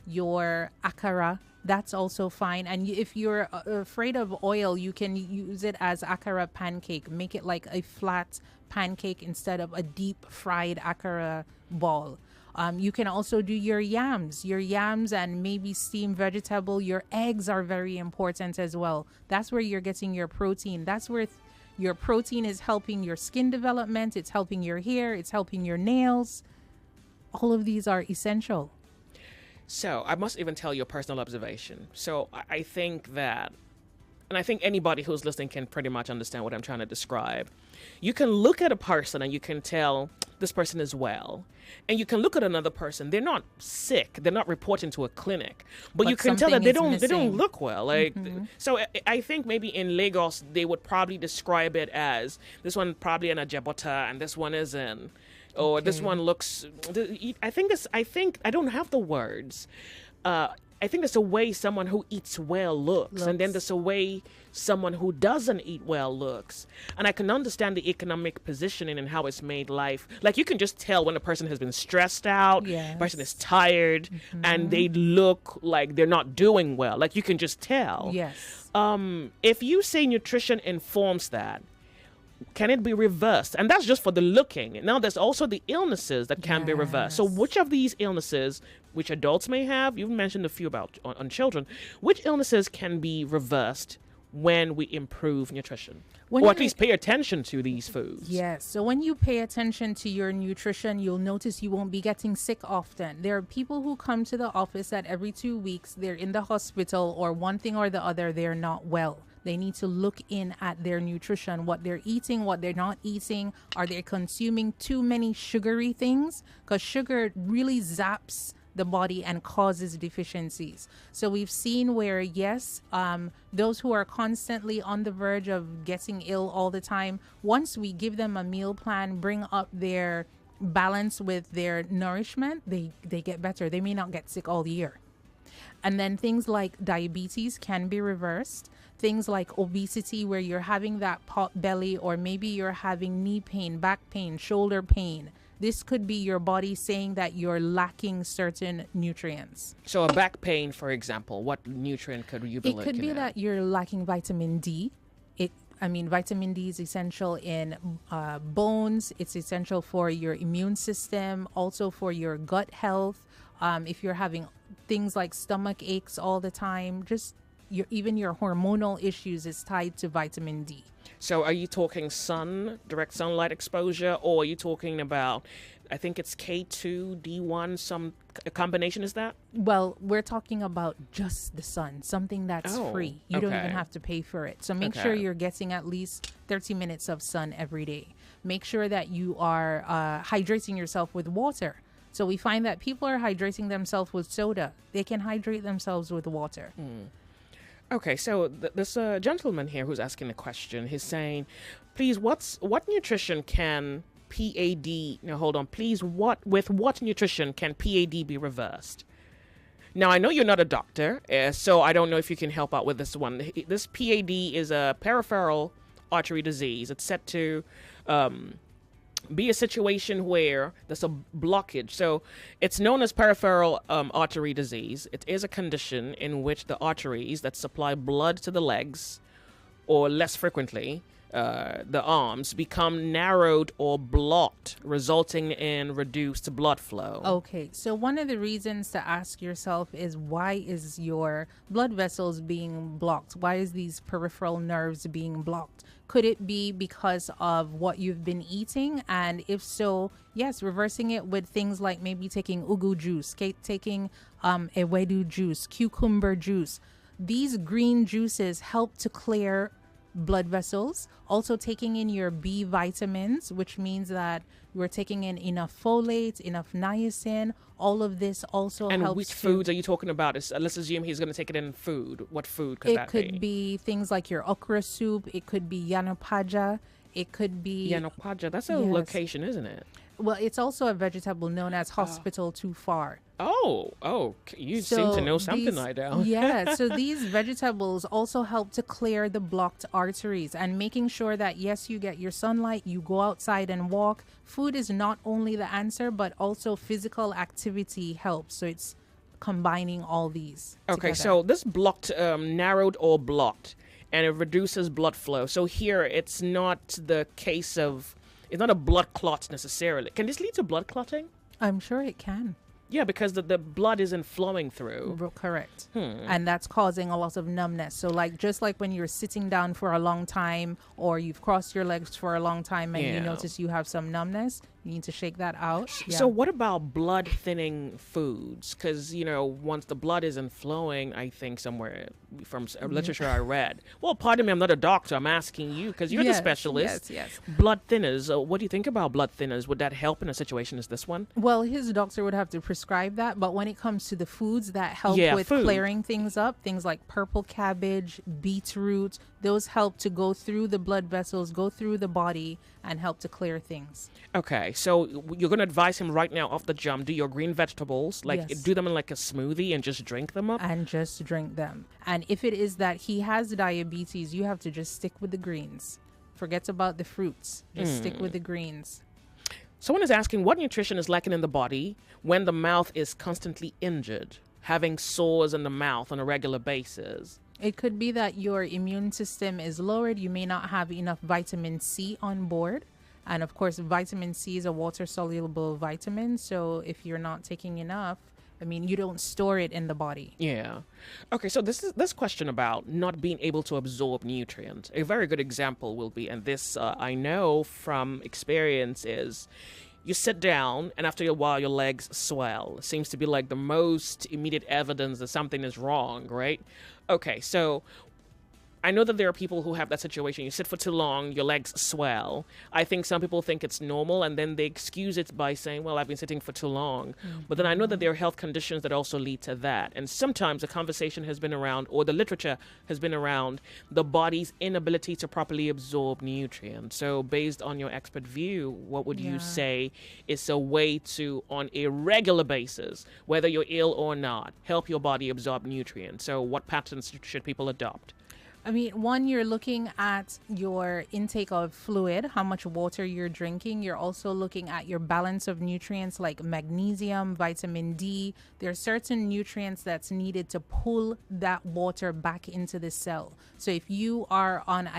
Speaker 7: your akara. That's also fine. And if you're afraid of oil, you can use it as akara pancake. Make it like a flat pancake instead of a deep fried akara ball. You can also do your yams and maybe steamed vegetable. Your eggs are very important as well. That's where you're getting your protein. That's where your protein is helping your skin development. It's helping your hair. It's helping your nails. All of these are essential.
Speaker 1: So I must even tell you a personal observation. So I think that, and I think anybody who's listening can pretty much understand what I'm trying to describe. You can look at a person and you can tell this person is well. And you can look at another person. They're not sick. They're not reporting to a clinic. But you can tell that they don't look well. So I think maybe in Lagos, they would probably describe it as this one probably an ajabota and this one isn't. Or this one looks, I think I don't have the words. I think there's a way someone who eats well looks, and then there's a way someone who doesn't eat well looks. And I can understand the economic positioning and how it's made life. Like, you can just tell when a person has been stressed out,
Speaker 7: Yes.
Speaker 1: a person is tired, and they look like they're not doing well. Like, you can just tell.
Speaker 7: Yes.
Speaker 1: If you say nutrition informs that, can it be reversed? And that's just for the looking. Now, there's also the illnesses that can be reversed. So which of these illnesses, which adults may have, you've mentioned a few about on children, which illnesses can be reversed when we improve nutrition? Or at least pay attention to these foods?
Speaker 7: Yes. So when you pay attention to your nutrition, you'll notice you won't be getting sick often. There are people who come to the office that every 2 weeks they're in the hospital, or one thing or the other, they're not well. They need to look in at their nutrition, what they're eating, what they're not eating. Are they consuming too many sugary things? Because sugar really zaps the body and causes deficiencies. So we've seen where, yes, those who are constantly on the verge of getting ill all the time, once we give them a meal plan, bring up their balance with their nourishment, they get better. They may not get sick all year. And then things like diabetes can be reversed. Things like obesity, where you're having that pot belly, or maybe you're having knee pain, back pain, shoulder pain. This could be your body saying that you're lacking certain nutrients.
Speaker 1: So a back pain, for example, what nutrient could you be looking at?
Speaker 7: It could be that you're lacking vitamin D. Vitamin D is essential in bones. It's essential for your immune system, also for your gut health. If you're having things like stomach aches all the time, even your hormonal issues is tied to vitamin D.
Speaker 1: So are you talking direct sunlight exposure, or are you talking about, I think it's K2, D1, a combination, is that?
Speaker 7: Well, we're talking about just the sun, something that's free. You don't even have to pay for it. So make sure you're getting at least 30 minutes of sun every day. Make sure that you are hydrating yourself with water. So we find that people are hydrating themselves with soda. They can hydrate themselves with water.
Speaker 1: Okay, so this gentleman here who's asking the question, he's saying, please, what nutrition can PAD, now hold on, please, with what nutrition can PAD be reversed? Now, I know you're not a doctor, so I don't know if you can help out with this one. This PAD is a peripheral artery disease. It's set to be a situation where there's a blockage. So it's known as peripheral artery disease. It is a condition in which the arteries that supply blood to the legs, or less frequently, the arms, become narrowed or blocked, resulting in reduced blood flow.
Speaker 7: Okay, so one of the reasons to ask yourself is, why is your blood vessels being blocked? Why is these peripheral nerves being blocked? Could it be because of what you've been eating? And if so, yes, reversing it with things like maybe taking ugu juice, taking ewedu juice, cucumber juice. These green juices help to clear blood vessels. Also taking in your B vitamins, which means that we're taking in enough folate, enough niacin. All of this also helps.
Speaker 1: And which foods are you talking about? Let's assume he's going to take it in food. What food could that be?
Speaker 7: It could be things like your okra soup. It could be yanapaja. It could be...
Speaker 1: Yanapaja, that's a location, isn't it?
Speaker 7: Well, it's also a vegetable known as hospital too far.
Speaker 1: Oh, you seem to know something like that.
Speaker 7: Yeah, so these vegetables also help to clear the blocked arteries, and making sure that, yes, you get your sunlight, you go outside and walk. Food is not only the answer, but also physical activity helps. So it's combining all these
Speaker 1: Okay,
Speaker 7: together.
Speaker 1: so this blocked, narrowed or blocked, and it reduces blood flow. So here, it's not the case of... It's not a blood clot necessarily. Can this lead to blood clotting?
Speaker 7: I'm sure it can.
Speaker 1: Yeah, because the blood isn't flowing through.
Speaker 7: Correct. And that's causing a lot of numbness. So just like when you're sitting down for a long time, or you've crossed your legs for a long time and you notice you have some numbness, you need to shake that out.
Speaker 1: So what about blood thinning foods? Because, once the blood isn't flowing, I think somewhere from literature I read. Well, pardon me, I'm not a doctor. I'm asking you because you're the specialist.
Speaker 7: Yes.
Speaker 1: Blood thinners. What do you think about blood thinners? Would that help in a situation as this one?
Speaker 7: Well, his doctor would have to prescribe that. But when it comes to the foods that help with clearing things up, things like purple cabbage, beetroot, those help to go through the blood vessels, go through the body, and help to clear things.
Speaker 1: Okay, so you're going to advise him right now off the jump, do your green vegetables, like
Speaker 7: Yes.
Speaker 1: do them in like a smoothie and just drink them up?
Speaker 7: And just drink them. And if it is that he has diabetes, you have to just stick with the greens. Forget about the fruits. Just stick with the greens.
Speaker 1: Someone is asking what nutrition is lacking in the body when the mouth is constantly injured, having sores in the mouth on a regular basis.
Speaker 7: It could be that your immune system is lowered. You may not have enough vitamin C on board. And of course, vitamin C is a water-soluble vitamin. So if you're not taking enough, you don't store it in the body.
Speaker 1: Yeah. Okay, so this question about not being able to absorb nutrients. A very good example will be, and this I know from experience, is you sit down and after a while your legs swell. It seems to be like the most immediate evidence that something is wrong, right? Okay, so I know that there are people who have that situation. You sit for too long, your legs swell. I think some people think it's normal and then they excuse it by saying, well, I've been sitting for too long. But then I know that there are health conditions that also lead to that. And sometimes the conversation has been around, or the literature has been around, the body's inability to properly absorb nutrients. So based on your expert view, what would you say is a way to, on a regular basis, whether you're ill or not, help your body absorb nutrients? So what patterns should people adopt?
Speaker 7: One, you're looking at your intake of fluid, how much water you're drinking. You're also looking at your balance of nutrients like magnesium, vitamin D. There are certain nutrients that's needed to pull that water back into the cell. So if you are on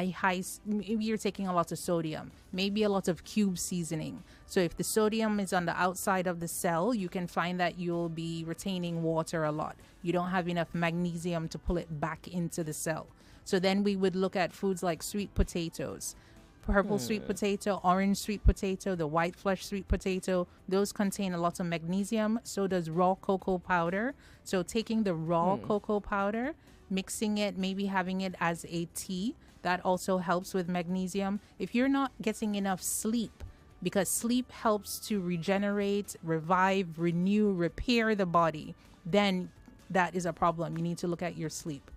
Speaker 7: maybe you're taking a lot of sodium, maybe a lot of cube seasoning. So if the sodium is on the outside of the cell, you can find that you'll be retaining water a lot. You don't have enough magnesium to pull it back into the cell. So then we would look at foods like sweet potatoes, purple sweet potato, orange sweet potato, the white flesh sweet potato. Those contain a lot of magnesium. So does raw cocoa powder. So taking the raw cocoa powder, mixing it, maybe having it as a tea, that also helps with magnesium. If you're not getting enough sleep, because sleep helps to regenerate, revive, renew, repair the body, then that is a problem. You need to look at your sleep.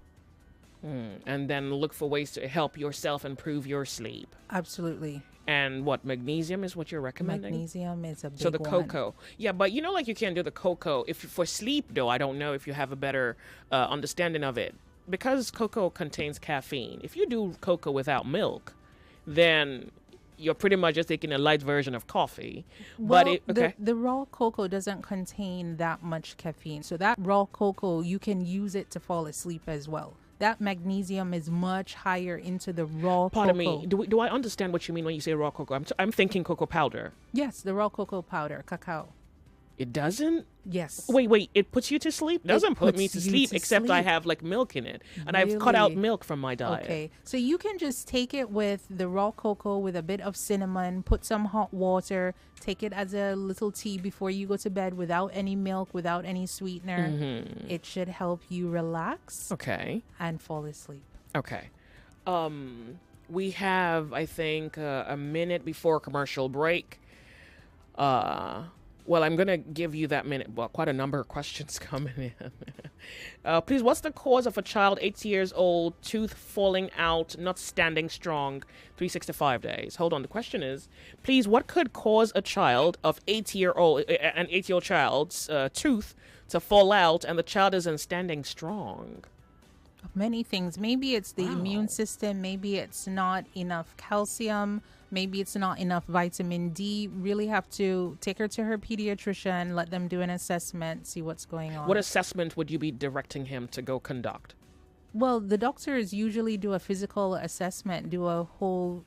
Speaker 1: And then look for ways to help yourself improve your sleep.
Speaker 7: Absolutely.
Speaker 1: And what, magnesium is what you're recommending?
Speaker 7: Magnesium is a big
Speaker 1: So the
Speaker 7: one.
Speaker 1: cocoa. Yeah, but you can't do the cocoa. If for sleep, though, I don't know if you have a better understanding of it. Because cocoa contains caffeine. If you do cocoa without milk, then you're pretty much just taking a light version of coffee.
Speaker 7: Well, the raw cocoa doesn't contain that much caffeine. So that raw cocoa, you can use it to fall asleep as well. That magnesium is much higher into the raw cocoa.
Speaker 1: Pardon me. Do I understand what you mean when you say raw cocoa? I'm thinking cocoa powder.
Speaker 7: Yes, the raw cocoa powder, cacao.
Speaker 1: It doesn't?
Speaker 7: Yes.
Speaker 1: Wait. It puts you to sleep? Doesn't put me to sleep, except I have like milk in it. And I've cut out milk from my diet.
Speaker 7: Okay. So you can just take it with the raw cocoa with a bit of cinnamon, put some hot water, take it as a little tea before you go to bed without any milk, without any sweetener. It should help you relax.
Speaker 1: Okay.
Speaker 7: And fall asleep.
Speaker 1: Okay. We have, I think, a minute before commercial break. Well, I'm going to give you that minute. Well, quite a number of questions coming in. Please, what's the cause of a child 8 years old, tooth falling out, not standing strong, 365 days? Hold on. The question is, please, what could cause a child of an 8-year-old child's tooth to fall out and the child isn't standing strong?
Speaker 7: Many things. Maybe it's the immune system. Maybe it's not enough calcium. Maybe it's not enough vitamin D. Really have to take her to her pediatrician, let them do an assessment, see what's going on.
Speaker 1: What assessment would you be directing him to go conduct?
Speaker 7: Well, the doctors usually do a physical assessment, do a full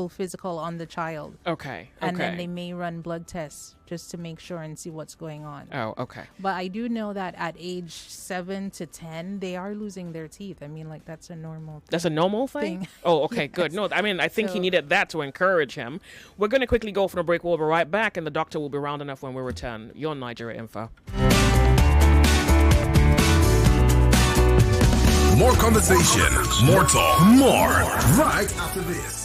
Speaker 7: physical on the child.
Speaker 1: Okay.
Speaker 7: And then they may run blood tests just to make sure and see what's going on.
Speaker 1: Oh, okay.
Speaker 7: But I do know that at age 7 to 10, they are losing their teeth. That's a normal thing.
Speaker 1: That's a normal thing? Oh, okay, good. No, I think he needed that to encourage him. We're going to quickly go for a break. We'll be right back, and the doctor will be rounding up when we return. You're on Nigeria Info.
Speaker 2: More conversation, more talk, more right after this.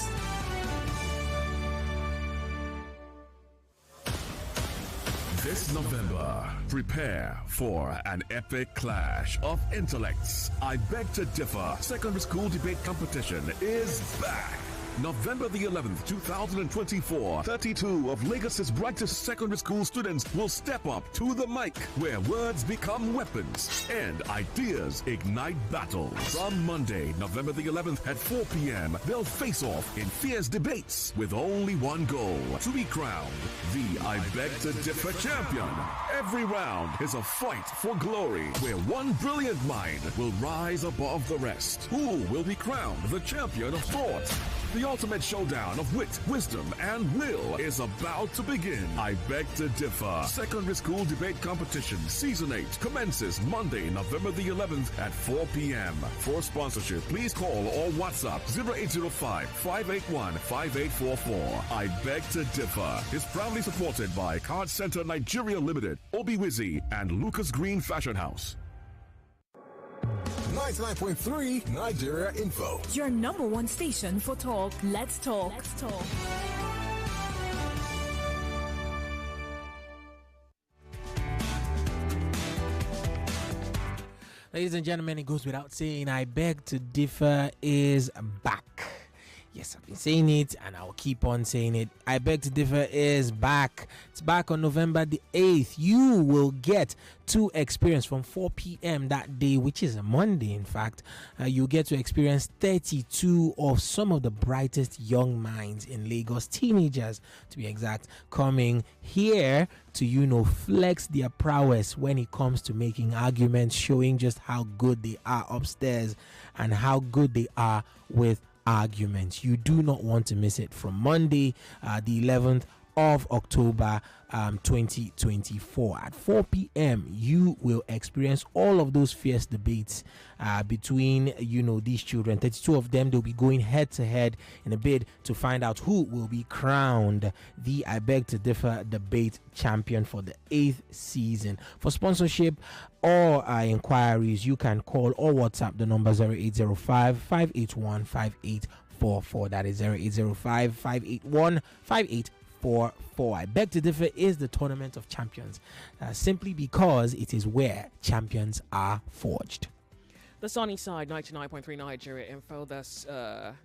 Speaker 14: This November, prepare for an epic clash of intellects. I Beg to Differ Secondary School Debate Competition is back. November the 11th, 2024, 32 of Lagos's brightest secondary school students will step up to the mic, where words become weapons and ideas ignite battles. From Monday, November the 11th at 4 p.m., they'll face off in fierce debates with only one goal: to be crowned the I Beg to Differ champion. Every round is a fight for glory, where one brilliant mind will rise above the rest. Who will be crowned the champion of thought? The ultimate showdown of wit, wisdom, and will is about to begin. I Beg to Differ Secondary School Debate Competition Season 8 commences Monday, November the 11th at 4 p.m. For sponsorship, please call or WhatsApp 0805-581-5844. I Beg to Differ is proudly supported by Card Center Nigeria Limited, Obiwizi, and Lucas Green Fashion House.
Speaker 2: 99.3 Nigeria Info.
Speaker 4: Your number one station for talk. Let's talk. Let's talk.
Speaker 15: Ladies and gentlemen, it goes without saying, I Beg to Differ is back. Yes, I've been saying it and I'll keep on saying it. I Beg to Differ is back. It's back on November the 8th. You will get to experience from 4 p.m. that day, which is a Monday, in fact. You'll get to experience 32 of some of the brightest young minds in Lagos, teenagers to be exact, coming here to, flex their prowess when it comes to making arguments, showing just how good they are upstairs and how good they are with arguments. You do not want to miss it. From Monday, the 11th of October 2024 at 4 p.m. you will experience all of those fierce debates between these children. 32 of them. They'll be going head to head in a bid to find out who will be crowned the I Beg to Differ debate champion for the 8th season. For sponsorship or inquiries, you can call or WhatsApp the number 0805-581-5844. That is 0805-581-5844. I Beg to Differ is the tournament of champions, simply because it is where champions are forged.
Speaker 1: The Sunny Side, 99.3 Nigeria Info. That's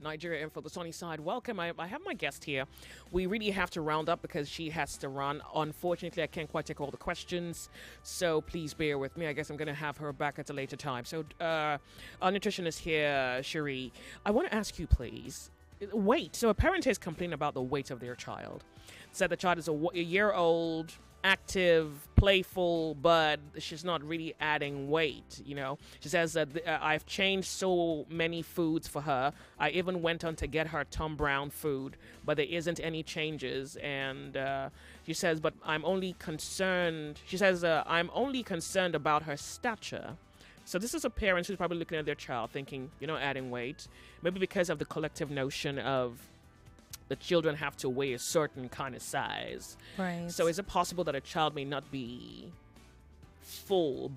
Speaker 1: Nigeria Info, the Sunny Side. Welcome. I have my guest here. We really have to round up because she has to run. Unfortunately, I can't quite take all the questions, so please bear with me. I guess I'm going to have her back at a later time. So our nutritionist here, Cherie, I want to ask you, please, weight. So a parent is complaining about the weight of their child. Said the child is a year old, active, playful, but she's not really adding weight. She says that I've changed so many foods for her. I even went on to get her Tom Brown food, but there isn't any changes. And she says, but I'm only concerned. She says, I'm only concerned about her stature. So this is a parent who's probably looking at their child thinking, adding weight, maybe because of the collective notion of the children have to weigh a certain kind of size.
Speaker 7: Right.
Speaker 1: So is it possible that a child may not be full,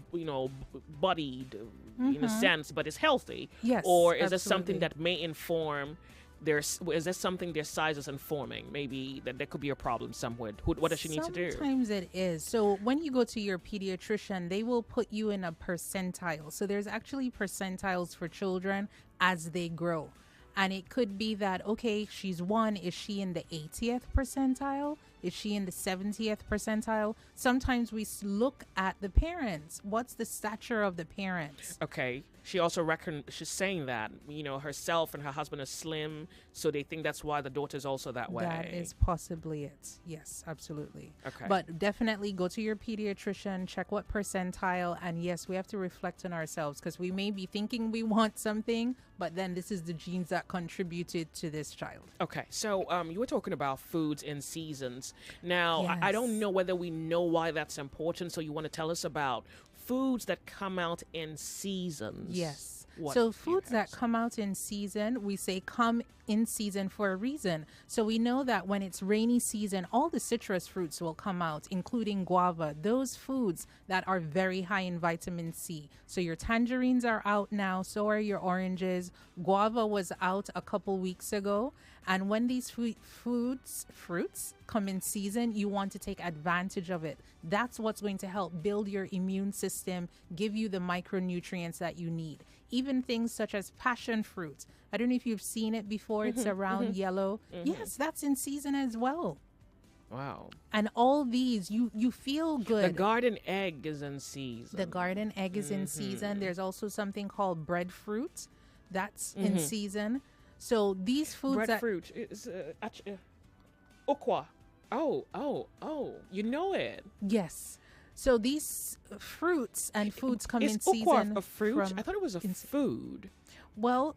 Speaker 1: bodied in a sense, but is healthy?
Speaker 7: Yes.
Speaker 1: Or is there
Speaker 7: absolutely.
Speaker 1: something that may inform is there something their size is informing? Maybe that there could be a problem somewhere. What does she need to do?
Speaker 7: Sometimes it is. So when you go to your pediatrician, they will put you in a percentile. So there's actually percentiles for children as they grow. And it could be that, okay, she's 1. Is she in the 80th percentile? Is she in the 70th percentile? Sometimes we look at the parents. What's the stature of the parents?
Speaker 1: Okay. She also she's saying that, herself and her husband are slim, so they think that's why the daughter's also that way.
Speaker 7: That is possibly it. Yes, absolutely.
Speaker 1: Okay.
Speaker 7: But definitely go to your pediatrician, check what percentile, and yes, we have to reflect on ourselves because we may be thinking we want something, but then this is the genes that contributed to this child.
Speaker 1: Okay, so you were talking about foods in seasons. Now,
Speaker 7: Yes.
Speaker 1: I don't know whether we know why that's important, so you want to tell us about foods that come out in seasons.
Speaker 7: Yes.
Speaker 1: What
Speaker 7: So foods that come out in season, we say come in season for a reason. So we know that when it's rainy season, all the citrus fruits will come out, including guava, those foods that are very high in vitamin C. So your tangerines are out now, so are your oranges. Guava was out a couple weeks ago, And when these fruits come in season, you want to take advantage of it. That's what's going to help build your immune system, give you the micronutrients that you need. Even things such as passion fruit. I don't know if you've seen it before. It's around yellow. Yes, that's in season as well.
Speaker 1: Wow.
Speaker 7: And all these, you feel good.
Speaker 1: The garden egg is in season.
Speaker 7: The garden egg is in season. There's also something called breadfruit. That's in season. So these foods
Speaker 1: breadfruit is okwa. Oh, you know it.
Speaker 7: Yes. So these fruits and foods come in
Speaker 1: okwa
Speaker 7: season.
Speaker 1: A fruit? I thought it was a food.
Speaker 7: Well,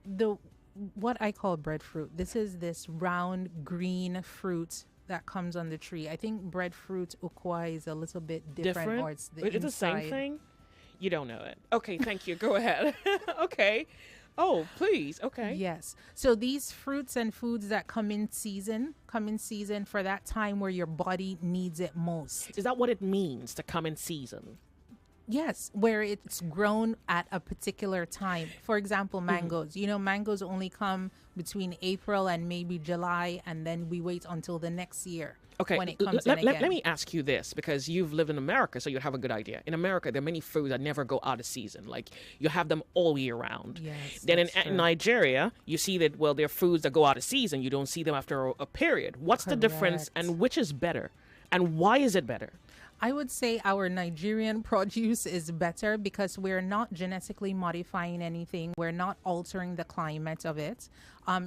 Speaker 7: what I call breadfruit. This is this round green fruit that comes on the tree. I think breadfruit ukwa is a little bit different. Or it's
Speaker 1: the same thing? You don't know it. Okay, thank you. Go ahead. Okay. Oh, please. Okay.
Speaker 7: Yes. So these fruits and foods that come in season for that time where your body needs it most.
Speaker 1: Is that what it means to come in season?
Speaker 7: Yes, where it's grown at a particular time. For example, mangoes. You know, mangoes only come between April and maybe July, and then we wait until the next year.
Speaker 1: Okay,
Speaker 7: when it comes in again.
Speaker 1: Let me ask you this, because you've lived in America, so you have a good idea. In America, there are many foods that never go out of season. Like, you have them all year round.
Speaker 7: Yes,
Speaker 1: then in Nigeria, you see that, well, there are foods that go out of season. You don't see them after a period. What's the difference, and which is better? And why is it better?
Speaker 7: I would say our Nigerian produce is better because we're not genetically modifying anything. We're not altering the climate of it.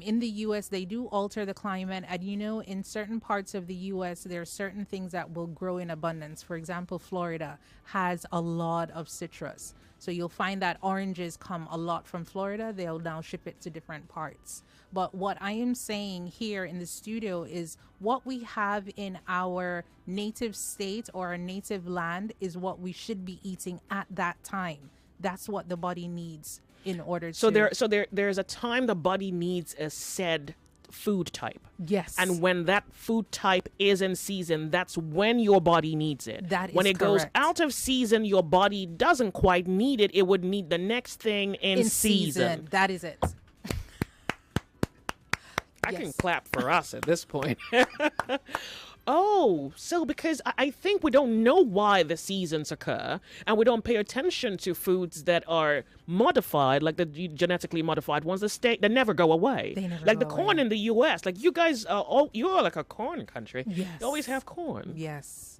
Speaker 7: In the U.S., they do alter the climate. And, you know, in certain parts of the U.S., there are certain things that will grow in abundance. For example, Florida has a lot of citrus. So you'll find that oranges come a lot from Florida. They'll now ship it to different parts. But what I am saying here in the studio is what we have in our native state or our native land is what we should be eating at that time. That's what the body needs in order to...
Speaker 1: There's a time the body needs a said food type.
Speaker 7: Yes.
Speaker 1: And when that food type is in season, that's when your body needs it.
Speaker 7: That is
Speaker 1: when it goes
Speaker 7: correct.
Speaker 1: out of season, your body doesn't quite need it. It would need the next thing in season.
Speaker 7: That is it.
Speaker 1: I can clap for us at this point. Oh, so because I think we don't know why the seasons occur, and we don't pay attention to foods that are modified, like the genetically modified ones that never go away.
Speaker 7: They never
Speaker 1: like
Speaker 7: go
Speaker 1: the corn
Speaker 7: away.
Speaker 1: in the U.S. Like you guys, you're like a corn country.
Speaker 7: Yes.
Speaker 1: You always have corn.
Speaker 7: Yes.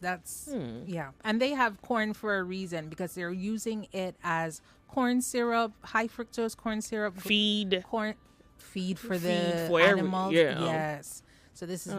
Speaker 7: That's, yeah. And they have corn for a reason because they're using it as corn syrup, high fructose corn syrup.
Speaker 1: Feed
Speaker 7: for the animals. Yes. So this is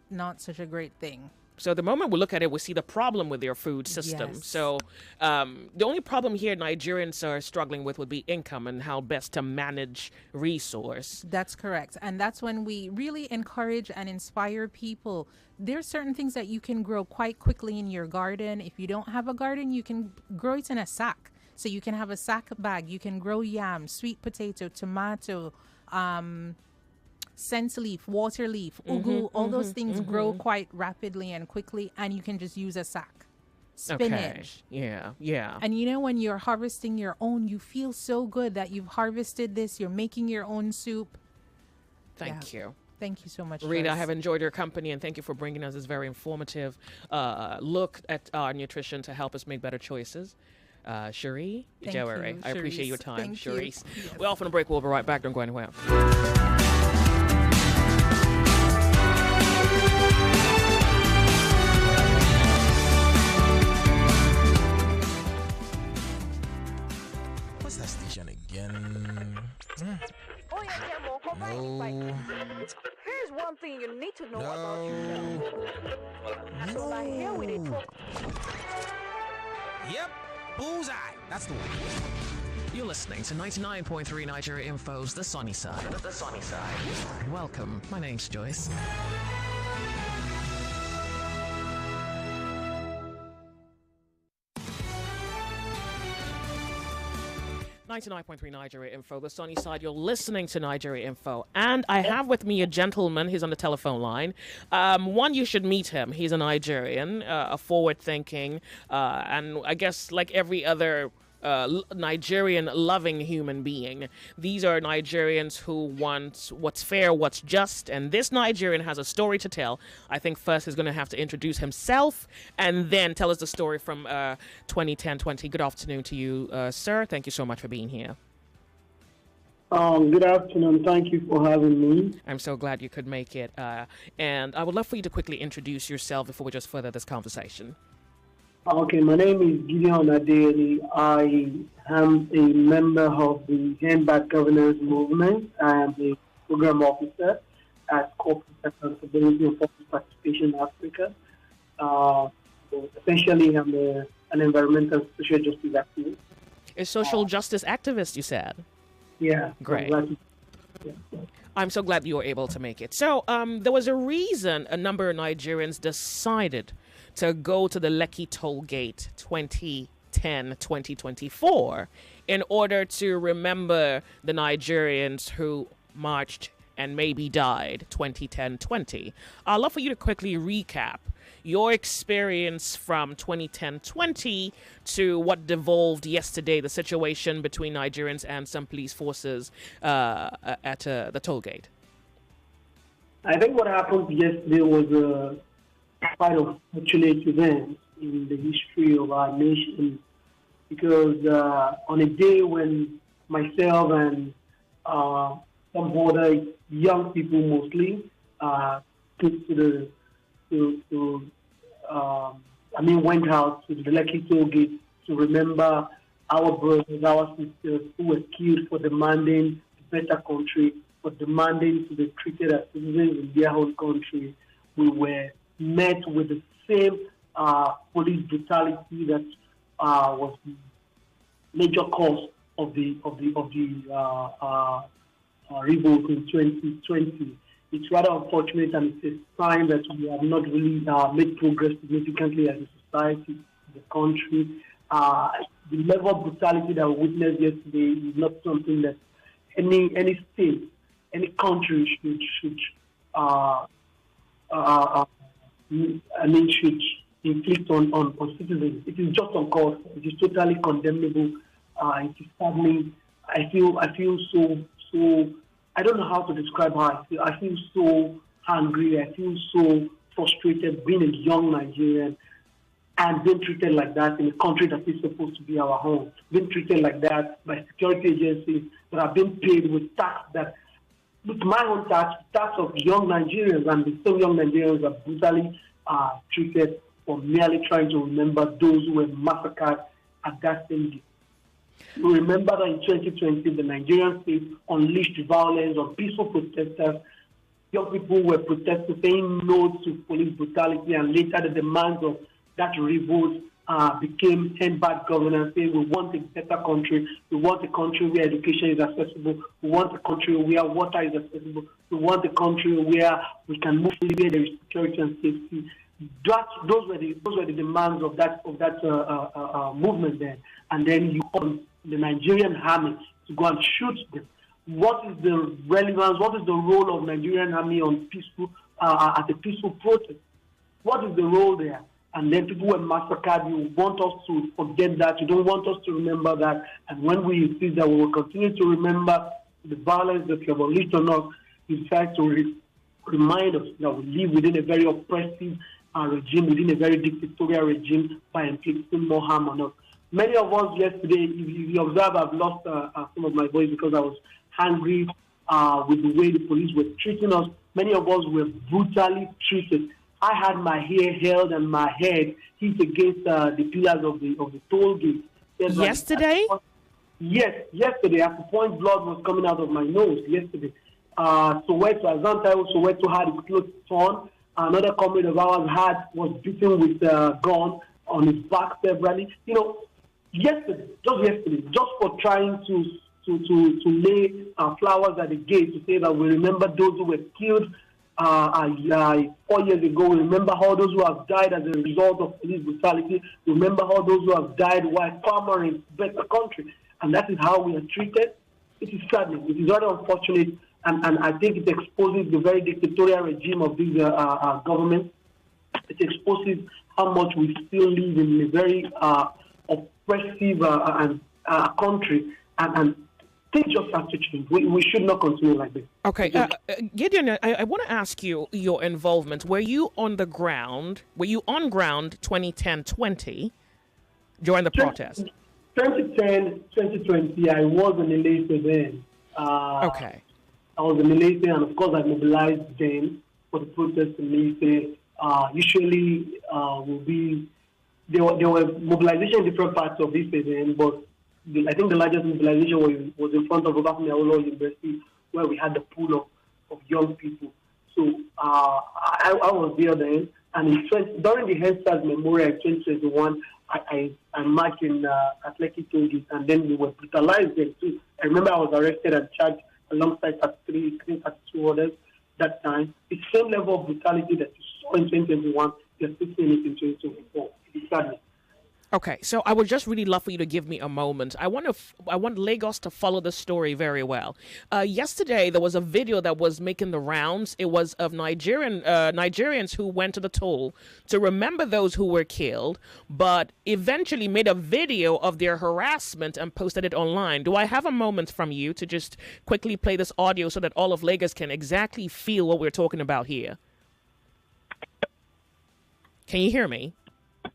Speaker 7: not such a great thing.
Speaker 1: So the moment we look at it, we see the problem with their food system.
Speaker 7: Yes.
Speaker 1: So the only problem here Nigerians are struggling with would be income and how best to manage resource.
Speaker 7: That's correct. And that's when we really encourage and inspire people. There are certain things that you can grow quite quickly in your garden. If you don't have a garden, you can grow it in a sack. So you can have a sack bag. You can grow yam, sweet potato, tomato, scent leaf, water leaf, ugu, all those things grow quite rapidly and quickly, and you can just use a sack. Spinach.
Speaker 1: Okay. Yeah.
Speaker 7: And you know, when you're harvesting your own, you feel so good that you've harvested this, you're making your own soup.
Speaker 1: Thank you.
Speaker 7: Thank you so much,
Speaker 1: Rita.
Speaker 7: Joyce.
Speaker 1: I have enjoyed your company, and thank you for bringing us this very informative look at our nutrition to help us make better choices. Cherie, Jawari, I appreciate your time, Cherise. We're off on a break. We'll be right back. Don't go anywhere.
Speaker 11: What's that station again?
Speaker 12: Oh, yeah, Kemo, come on. Here's one thing you need to know about yourself. So now here we dey talk.
Speaker 11: Yep, bullseye. That's the one.
Speaker 13: You're listening to 99.3 Nigeria Info's The Sunny Side. The Sunny Side. Welcome. My name's Joyce.
Speaker 1: 99.3 Nigeria Info, The Sunny Side. You're listening to Nigeria Info. And I have with me a gentleman. He's on the telephone line. One, you should meet him. He's a Nigerian, a forward-thinking, and I guess like every other Nigerian loving human being. These are Nigerians who want what's fair, what's just, and this Nigerian has a story to tell. I think first he's going to have to introduce himself and then tell us the story from 2010-20. Good afternoon to you, sir. Thank you so much for being here.
Speaker 16: Good afternoon. Thank you for having me.
Speaker 1: I'm so glad you could make it. And I would love for you to quickly introduce yourself before we just further this conversation.
Speaker 16: Okay, my name is Gideon Adeli. I am a member of the Handback Governance Movement. I am a program officer at Corporate Accountability and Public Participation Africa. Essentially, I'm an environmental social justice activist.
Speaker 1: A social justice activist, you said?
Speaker 16: Yeah.
Speaker 1: Great. I'm so glad you were able to make it. So there was a reason a number of Nigerians decided to go to the Lekki toll gate 2010-2024 in order to remember the Nigerians who marched and maybe died 2010-20. I'd love for you to quickly recap your experience from 2010-20 to what devolved yesterday, the situation between Nigerians and some police forces at the toll gate.
Speaker 16: I think what happened yesterday was quite a fortunate event in the history of our nation, because on a day when myself and some other young people mostly went out to the Lekki toll gate to remember our brothers, our sisters who were killed for demanding a better country, for demanding to be treated as citizens in their own country. We were met with the same police brutality that was the major cause of the revolt in 2020. It's rather unfortunate, and it's a sign that we have not really made progress significantly as a society, the country. The level of brutality that we witnessed yesterday is not something that any state, any country should inflict on citizens. It is just uncalled for. It is totally condemnable. It is saddening. I feel so. I don't know how to describe how I feel. I feel so hungry. I feel so frustrated being a young Nigerian and being treated like that in a country that is supposed to be our home. Being treated like that by security agencies that are being paid with tax that, with my own tax of young Nigerians, and the same young Nigerians are brutally treated for merely trying to remember those who were massacred at that same day. You remember that in 2020, the Nigerian state unleashed violence on peaceful protesters. Young people were protesting, saying no to police brutality, and later the demands of that revolt became hand-back governance, saying we want a better country, we want a country where education is accessible, we want a country where water is accessible, we want a country where we can move freely, where there is security and safety. Those were the demands of that movement then. And then you want the Nigerian army to go and shoot them. What is the relevance? What is the role of Nigerian army on peaceful at a peaceful protest? What is the role there? And then people were massacred. You want us to forget that. You don't want us to remember that. And when we insist that we will continue to remember the violence that you have unleashed on us, you decide to remind us that we live within a very oppressive regime, within a very dictatorial regime, by inflicting more harm on us. Many of us yesterday, if you observe, I've lost some of my voice because I was angry with the way the police were treating us. Many of us were brutally treated. I had my hair held and my head hit against the pillars of the toll gate.
Speaker 1: Yesterday?
Speaker 16: Yes, yesterday. At the point, blood was coming out of my nose yesterday. Soweto, Azanta Soweto had his clothes torn. Another comrade of ours was beaten with a gun on his back severally. Yesterday, just for trying to lay flowers at the gate to say that we remember those who were killed 4 years ago. We remember all those who have died as a result of police brutality. We remember all those who have died while clamoring for a better country. And that is how we are treated. It is saddening. It is very unfortunate. And I think it exposes the very dictatorial regime of these governments. It exposes how much we still live in a very oppressive and country, and things just have to change. We should not continue like this.
Speaker 1: Okay, Gideon, I want to ask you your involvement. Were you on ground 2010-20 during the protest?
Speaker 16: 2010, 2020, I was in Malaysia then.
Speaker 1: Okay.
Speaker 16: I was in Malaysia, and of course I mobilized then for the protest in Malaysia. Usually, there were mobilization in different parts of this event, but I think the largest mobilization was in front of Obafemi Awolowo University, where we had the pool of young people. So I was there then, and during the Headstart Memorial in 2021, I marched in Athletic Toges, and then we were brutalized there too. I remember I was arrested and charged alongside 32 others that time. The same level of brutality that you saw in 2021, you're still seeing it in 2024. It's sadness.
Speaker 1: Okay, so I would just really love for you to give me a moment. I want Lagos to follow the story very well. Yesterday, there was a video that was making the rounds. It was of Nigerians who went to the toll to remember those who were killed, but eventually made a video of their harassment and posted it online. Do I have a moment from you to just quickly play this audio so that all of Lagos can exactly feel what we're talking about here? Can you hear me?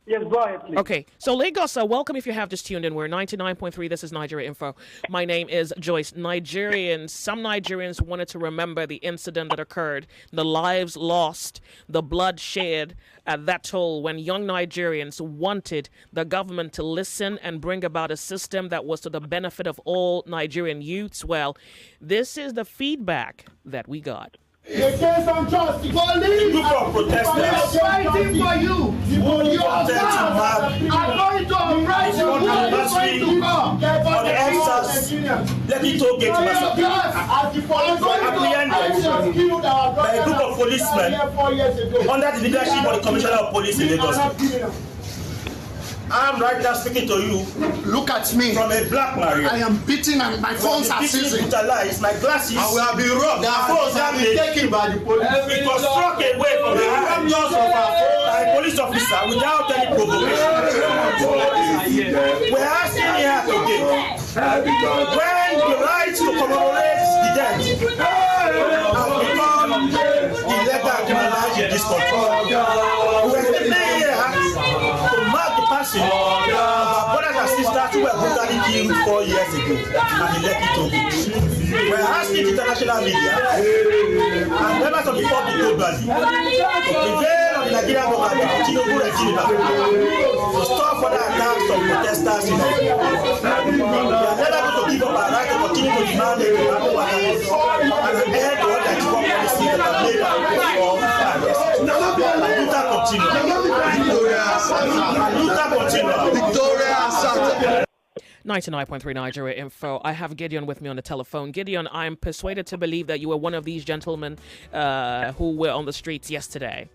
Speaker 16: Yes, go ahead, please.
Speaker 1: Okay, so Lagos, welcome if you have just tuned in. We're 99.3. This is Nigeria Info. My name is Joyce. Some Nigerians wanted to remember the incident that occurred, the lives lost, the blood shed at that toll when young Nigerians wanted the government to listen and bring about a system that was to the benefit of all Nigerian youths. Well, this is the feedback that we got.
Speaker 17: The case on trust, group of protesters fighting for you. You are going to oppress you. Who are you going to come? On the answers, let me talk get apprehended by a group of policemen under the leadership of the Commissioner of Police in Lagos. I'm right now speaking to you.
Speaker 18: Look at me.
Speaker 17: From a black Maria.
Speaker 18: I am beaten and my phones are seizing.
Speaker 17: My glasses.
Speaker 18: I will be robbed.
Speaker 17: Their phones have been taken by the police. It was struck away from the hands of a police officer without any provocation. We're asking here today, when the right to commemorate the dead has become illegal criminalized in this country, we're simply here to mark the passing of our brothers and sisters who were brutally killed 4 years ago and elected to. We're asking international media and members of the public globally to prevail on the Nigerian government to Tinubu regime to stop further attacks on protesters in Nigeria. We are never going to give up our right to continue to demand a demand and an end to all that is one policy that have made our reform and Victoria.
Speaker 1: 99.3 Nigeria Info. I have Gideon with me on the telephone. Gideon, I'm persuaded to believe that you were one of these gentlemen who were on the streets yesterday.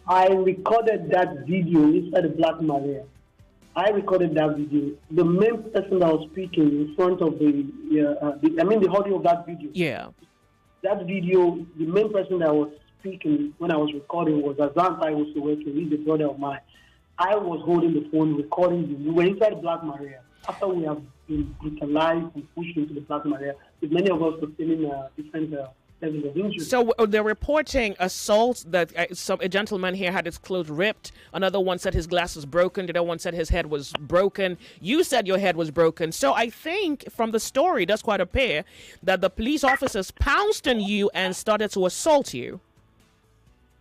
Speaker 16: I recorded that video inside the Black Maria. I recorded that video. The main person that was speaking in front of the audio of that video.
Speaker 1: Yeah.
Speaker 16: That video, the main person that was speaking when I was recording was Azan Taiwo Soweto. He's a brother of mine. I was holding the phone, recording him. We were inside the Black Maria. After we have been brutalized and pushed into the Black Maria, with many of us sustaining different levels of injury.
Speaker 1: So they're reporting assault that a gentleman here had his clothes ripped. Another one said his glass was broken. The other one said his head was broken. You said your head was broken. So I think from the story, it does quite appear that the police officers pounced on you and started to assault you.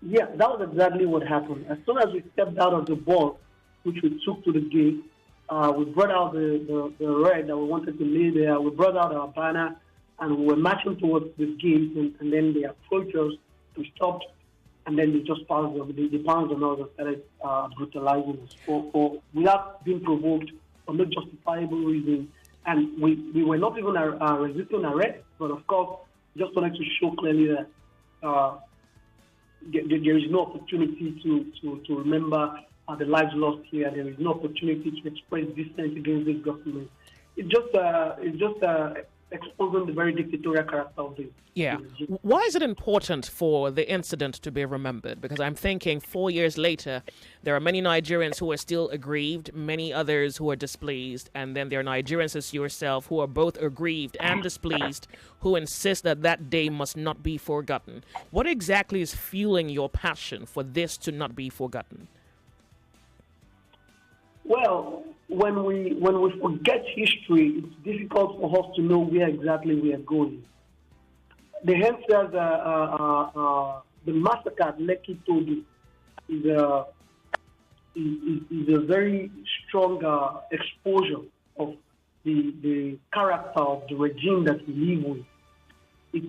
Speaker 16: Yeah, that was exactly what happened. As soon as we stepped out of the bus, which we took to the gate, we brought out the red that we wanted to lay there. We brought out our banner, and we were marching towards the gate, and then they approached us. We stopped, and then they just pounced on us and started brutalizing us without being provoked for no justifiable reason. And we were not even resisting arrest, but of course, just wanted to show clearly that there is no opportunity to remember the lives lost here. There is no opportunity to express dissent against this government. It's just exposing the very dictatorial character of the
Speaker 1: Yeah. Why is it important for the incident to be remembered? Because I'm thinking 4 years later, there are many Nigerians who are still aggrieved, many others who are displeased, and then there are Nigerians as yourself who are both aggrieved and displeased, who insist that that day must not be forgotten. What exactly is fueling your passion for this to not be forgotten?
Speaker 16: Well, when we forget history, it's difficult for us to know where exactly we are going. The hence says the massacre at Lekki Togo is a very strong exposure of the character of the regime that we live with.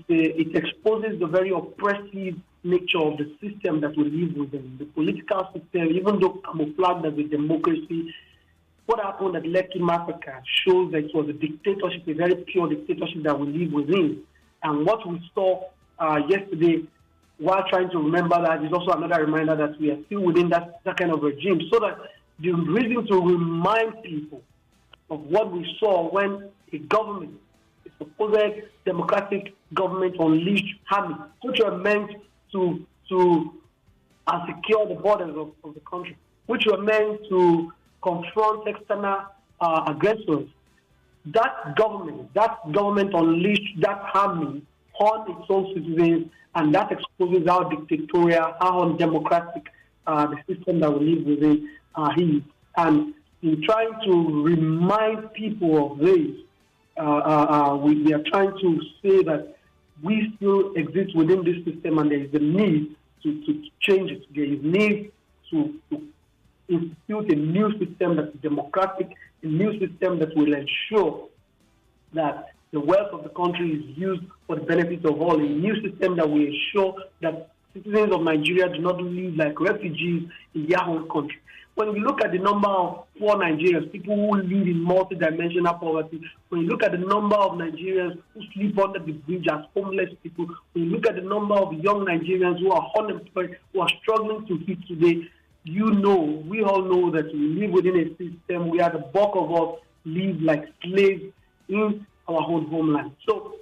Speaker 16: It exposes the very oppressive nature of the system that we live within. The political system, even though camouflaged as a democracy, what happened at Lekki massacre shows that it was a dictatorship, a very pure dictatorship that we live within. And what we saw yesterday, while trying to remember that, is also another reminder that we are still within that kind of regime. So that the reason to remind people of what we saw when a government, a supposed democratic government, unleashed army, which were meant to secure the borders of the country, which were meant to confront external aggressors. That government unleashed that army on its own citizens, and that exposes how dictatorial, how undemocratic the system that we live within is. And in trying to remind people of this, we are trying to say that we still exist within this system, and there is a need to change it. There is need to institute a new system that's democratic, a new system that will ensure that the wealth of the country is used for the benefit of all, a new system that will ensure that citizens of Nigeria do not live like refugees in their own country. When we look at the number of poor Nigerians, people who live in multidimensional poverty, when you look at the number of Nigerians who sleep under the bridge as homeless people, when you look at the number of young Nigerians who are unemployed, who are struggling to feed today, we all know that we live within a system where the bulk of us live like slaves in our own homeland. So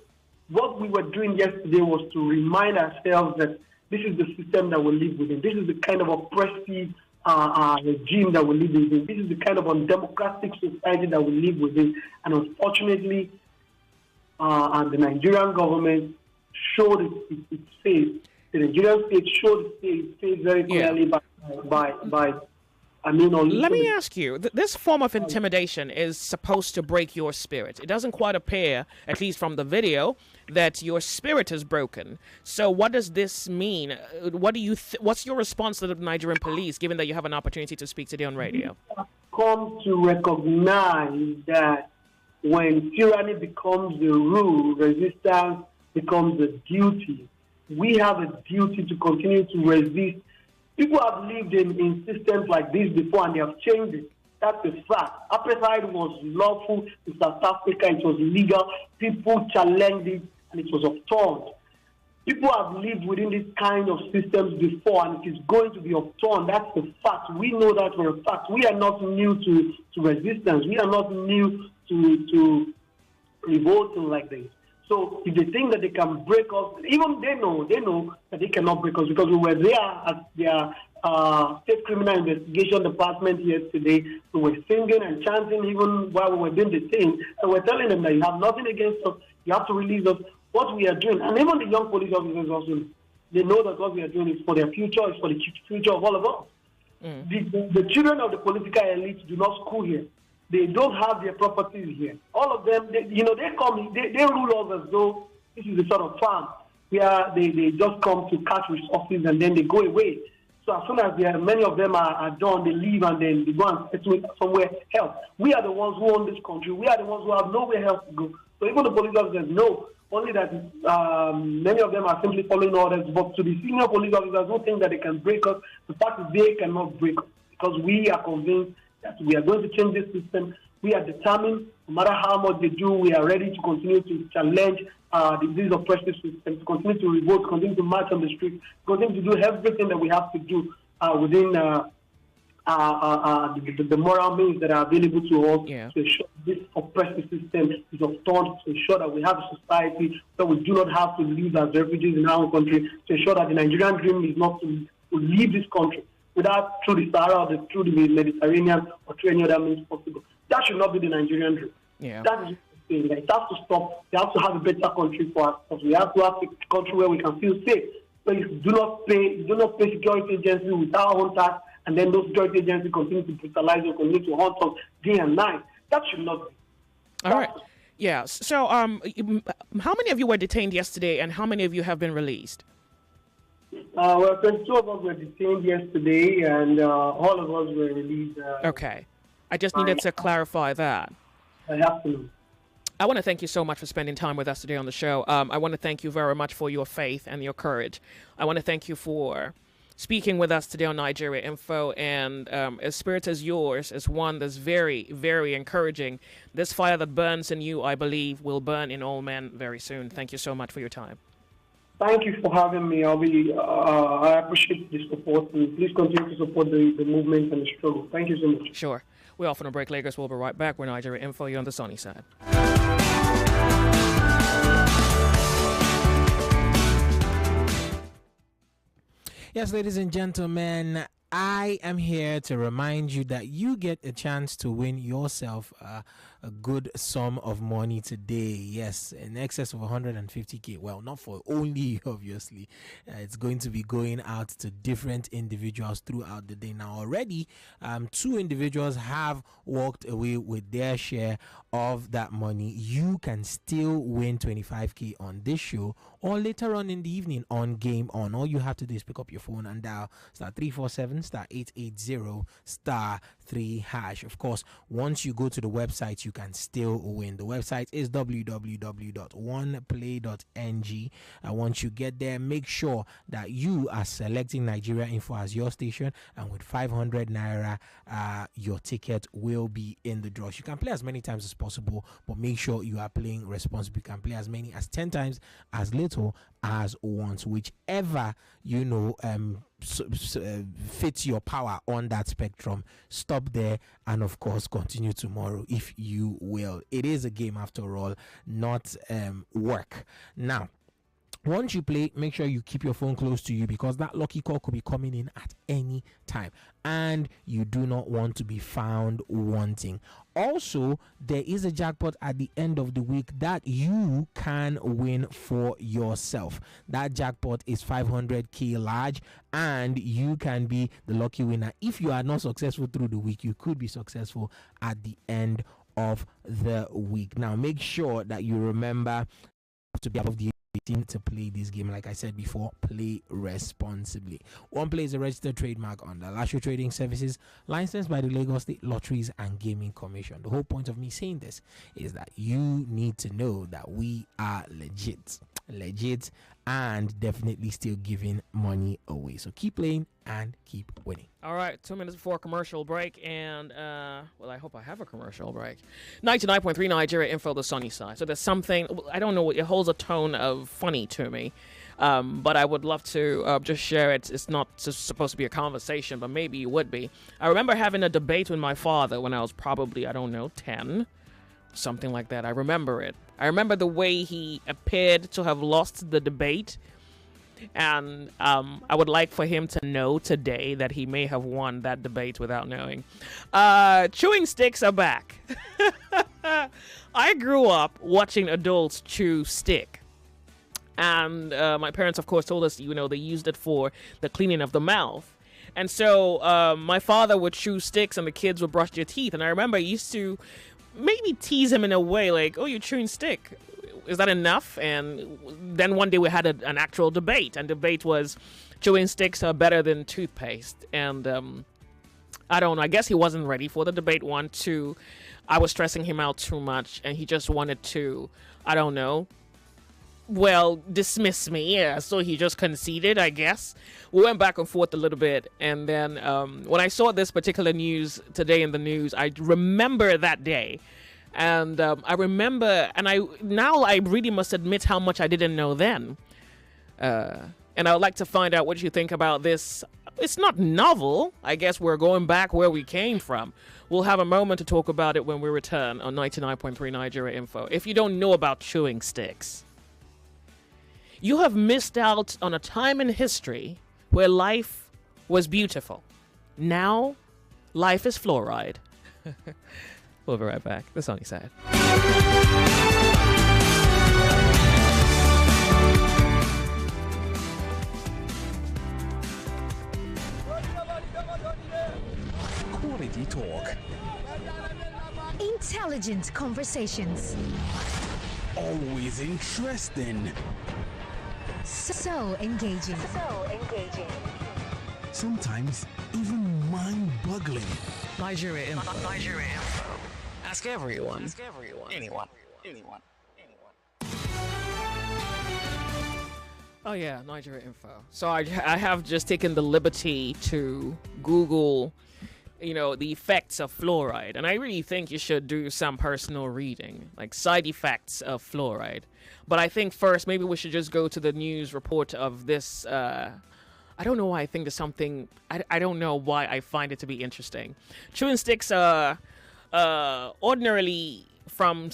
Speaker 16: what we were doing yesterday was to remind ourselves that this is the system that we live within. This is the kind of oppressive regime that we live within. This is the kind of undemocratic society that we live within. And unfortunately, the Nigerian government showed its face. The Nigerian state showed its face very clearly by
Speaker 1: Let me ask you, this form of intimidation is supposed to break your spirit. It doesn't quite appear, at least from the video, that your spirit is broken. So what does this mean? What do you what's your response to the Nigerian police, given that you have an opportunity to speak today on radio?
Speaker 16: Come to recognize that when tyranny becomes the rule, resistance becomes a duty. We have a duty to continue to resist. People have lived in systems like this before, and they have changed it. That's a fact. Apartheid was lawful in South Africa. It was legal. People challenged it, and it was overturned. People have lived within this kind of systems before, and it is going to be overturned. That's a fact. We know that for a fact. We are not new to resistance. We are not new to revolting like this. So if they think that they can break us, even they know that they cannot break us, because we were there at their state criminal investigation department yesterday. We were singing and chanting even while we were doing the thing, and we're telling them that you have nothing against us, you have to release us. What we are doing, and even the young police officers also, they know that what we are doing is for their future, it's for the future of all of us. The children of the political elite do not school here. They don't have their properties here. All of them, they come, they rule us as though this is a sort of farm where they just come to catch resources and then they go away. So as soon as many of them are done, they leave and then they go and settle somewhere else. We are the ones who own this country. We are the ones who have nowhere else to go. So even the police officers know only that many of them are simply following orders. But to the senior police officers who think that they can break us, the fact is they cannot break us, because we are convinced that we are going to change this system. We are determined, no matter how much they do, we are ready to continue to challenge this oppressive system, to continue to revolt, to continue to march on the streets, continue to do everything that we have to do within the moral means that are available to us
Speaker 1: Yeah.
Speaker 16: to ensure this oppressive system is upturned, to ensure that we have a society that we do not have to live as refugees in our own country, to ensure that the Nigerian dream is not to leave this country without through the Sahara or through the Mediterranean or through any other means possible. That should not be the Nigerian dream.
Speaker 1: Yeah.
Speaker 16: That is the thing. It has to stop. We have to have a better country for us. We have to have a country where we can feel safe. Where you do not pay security agencies with our own tax, and then those security agencies continue to brutalize you, continue to hunt us day and night. That should not be.
Speaker 1: All right. Yeah. So, how many of you were detained yesterday, and how many of you have been released?
Speaker 16: Well, 22 of us were detained yesterday, and all of us were released.
Speaker 1: Okay. I just needed to clarify that.
Speaker 16: I have to know.
Speaker 1: I want to thank you so much for spending time with us today on the show. I want to thank you very much for your faith and your courage. I want to thank you for speaking with us today on Nigeria Info, and a spirit as yours is one that's very, very encouraging. This fire that burns in you, I believe, will burn in all men very soon. Thank you so much for your time.
Speaker 16: Thank you for having me. I appreciate the support, and please continue to support the movement and the struggle. Thank you so much.
Speaker 1: Sure. We're off on a break, Lagos. We'll be right back. We're Nigeria Info. You're on the sunny side.
Speaker 15: Yes, ladies and gentlemen, I am here to remind you that you get a chance to win yourself a good sum of money today. Yes, in excess of 150k. Well, not for only, obviously. It's going to be going out to different individuals throughout the day. Now, already, 2 individuals have walked away with their share of that money. You can still win 25k on this show or later on in the evening on Game On. All you have to do is pick up your phone and dial *347 *880 *3#. Of course, once you go to the website, you can still win. The website is www.oneplay.ng. And once you get there, make sure that you are selecting Nigeria Info as your station, and with 500 naira, your ticket will be in the draws. You can play as many times as possible, but make sure you are playing responsibly. You can play as many as 10 times, as little as once, whichever fits your power on that spectrum. Stop there, and of course continue tomorrow if you will. It is a game after all, not work. Now, once you play, make sure you keep your phone close to you, because that lucky call could be coming in at any time, and you do not want to be found wanting. Also, there is a jackpot at the end of the week that you can win for yourself. That jackpot is 500k large, and you can be the lucky winner. If you are not successful through the week, you could be successful at the end of the week. Now, make sure that you remember to be above the to play this game. Like I said before, play responsibly. OnePlay is a registered trademark under Lasho Trading Services, licensed by the Lagos State Lotteries and Gaming Commission. The whole point of me saying this is that you need to know that we are legit, and definitely still giving money away. So keep playing and keep winning.
Speaker 1: All right, 2 minutes before a commercial break, and well, I hope I have a commercial break. 99.3 Nigeria Info, the sunny side. So there's something, I don't know, it holds a tone of funny to me, but I would love to just share it. It's not just supposed to be a conversation, but maybe it would be. I remember having a debate with my father when I was probably, 10, something like that. I remember it. I remember the way he appeared to have lost the debate. And I would like for him to know today that he may have won that debate without knowing. Chewing sticks are back. I grew up watching adults chew stick. And my parents, of course, told us, they used it for the cleaning of the mouth. And so my father would chew sticks and the kids would brush their teeth. And I remember I used to maybe tease him in a way like, oh, you're chewing stick. Is that enough? And then one day we had an actual debate, and debate was chewing sticks are better than toothpaste. And I don't know, I guess he wasn't ready for the debate. 1, 2, I was stressing him out too much, and he just wanted to, dismiss me. Yeah, so he just conceded, I guess. We went back and forth a little bit, and then when I saw this particular news today in the news, I remember that day. And I remember, and I really must admit how much I didn't know then. And I would like to find out what you think about this It's not novel. I guess we're going back where we came from. We'll have a moment to talk about it when we return on 99.3 Nigeria Info. If you don't know about chewing sticks, you have missed out on a time in history where life was beautiful. Now, life is fluoride. We'll be right back. The sunny side.
Speaker 11: Quality talk.
Speaker 3: Intelligent conversations.
Speaker 2: Always interesting.
Speaker 3: So engaging.
Speaker 2: Sometimes even mind-boggling.
Speaker 13: Nigeria Info. Ask everyone. Anyone.
Speaker 1: Oh yeah, Nigeria Info. So I have just taken the liberty to Google, the effects of fluoride. And I really think you should do some personal reading, like side effects of fluoride. But I think first, maybe we should just go to the news report of this. I don't know why I think there's something. I don't know why I find it to be interesting. Chewing sticks are ordinarily from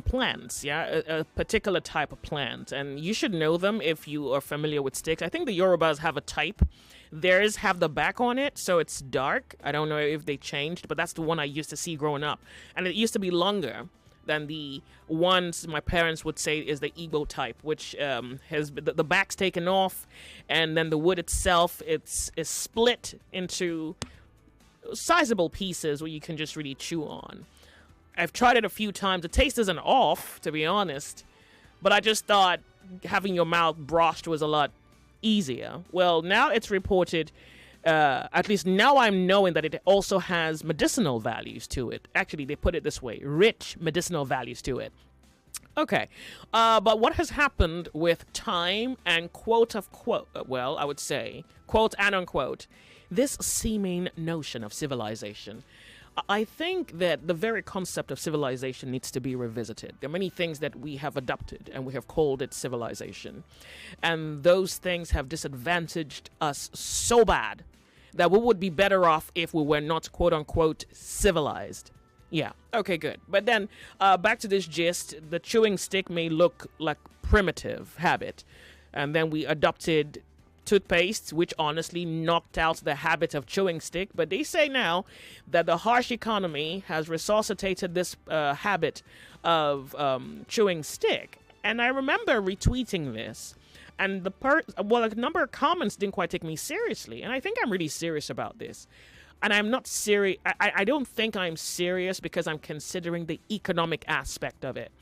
Speaker 1: plants, a particular type of plant. And you should know them if you are familiar with sticks. I think the Yorubas have a type. Theirs have the back on it, so it's dark. I don't know if they changed, but that's the one I used to see growing up. And it used to be longer than the ones my parents would say is the Igbo type, which has the back's taken off, and then the wood itself is split into sizable pieces where you can just really chew on. I've tried it a few times. The taste isn't off, to be honest, but I just thought having your mouth brushed was a lot easier. Well, now it's reported, at least now I'm knowing that it also has medicinal values to it. Actually, they put it this way, rich medicinal values to it. Okay, but what has happened with time and quote and unquote, this seeming notion of civilization? I think that the very concept of civilization needs to be revisited. There are many things that we have adopted and we have called it civilization. And those things have disadvantaged us so bad that we would be better off if we were not, quote unquote, civilized. Yeah, okay, good. But then back to this gist, the chewing stick may look like primitive habit. And then we adopted toothpaste, which honestly knocked out the habit of chewing stick. But they say now that the harsh economy has resuscitated this habit of chewing stick. And I remember retweeting this. And a number of comments didn't quite take me seriously. And I think I'm really serious about this. And I'm not serious. I don't think I'm serious because I'm considering the economic aspect of it.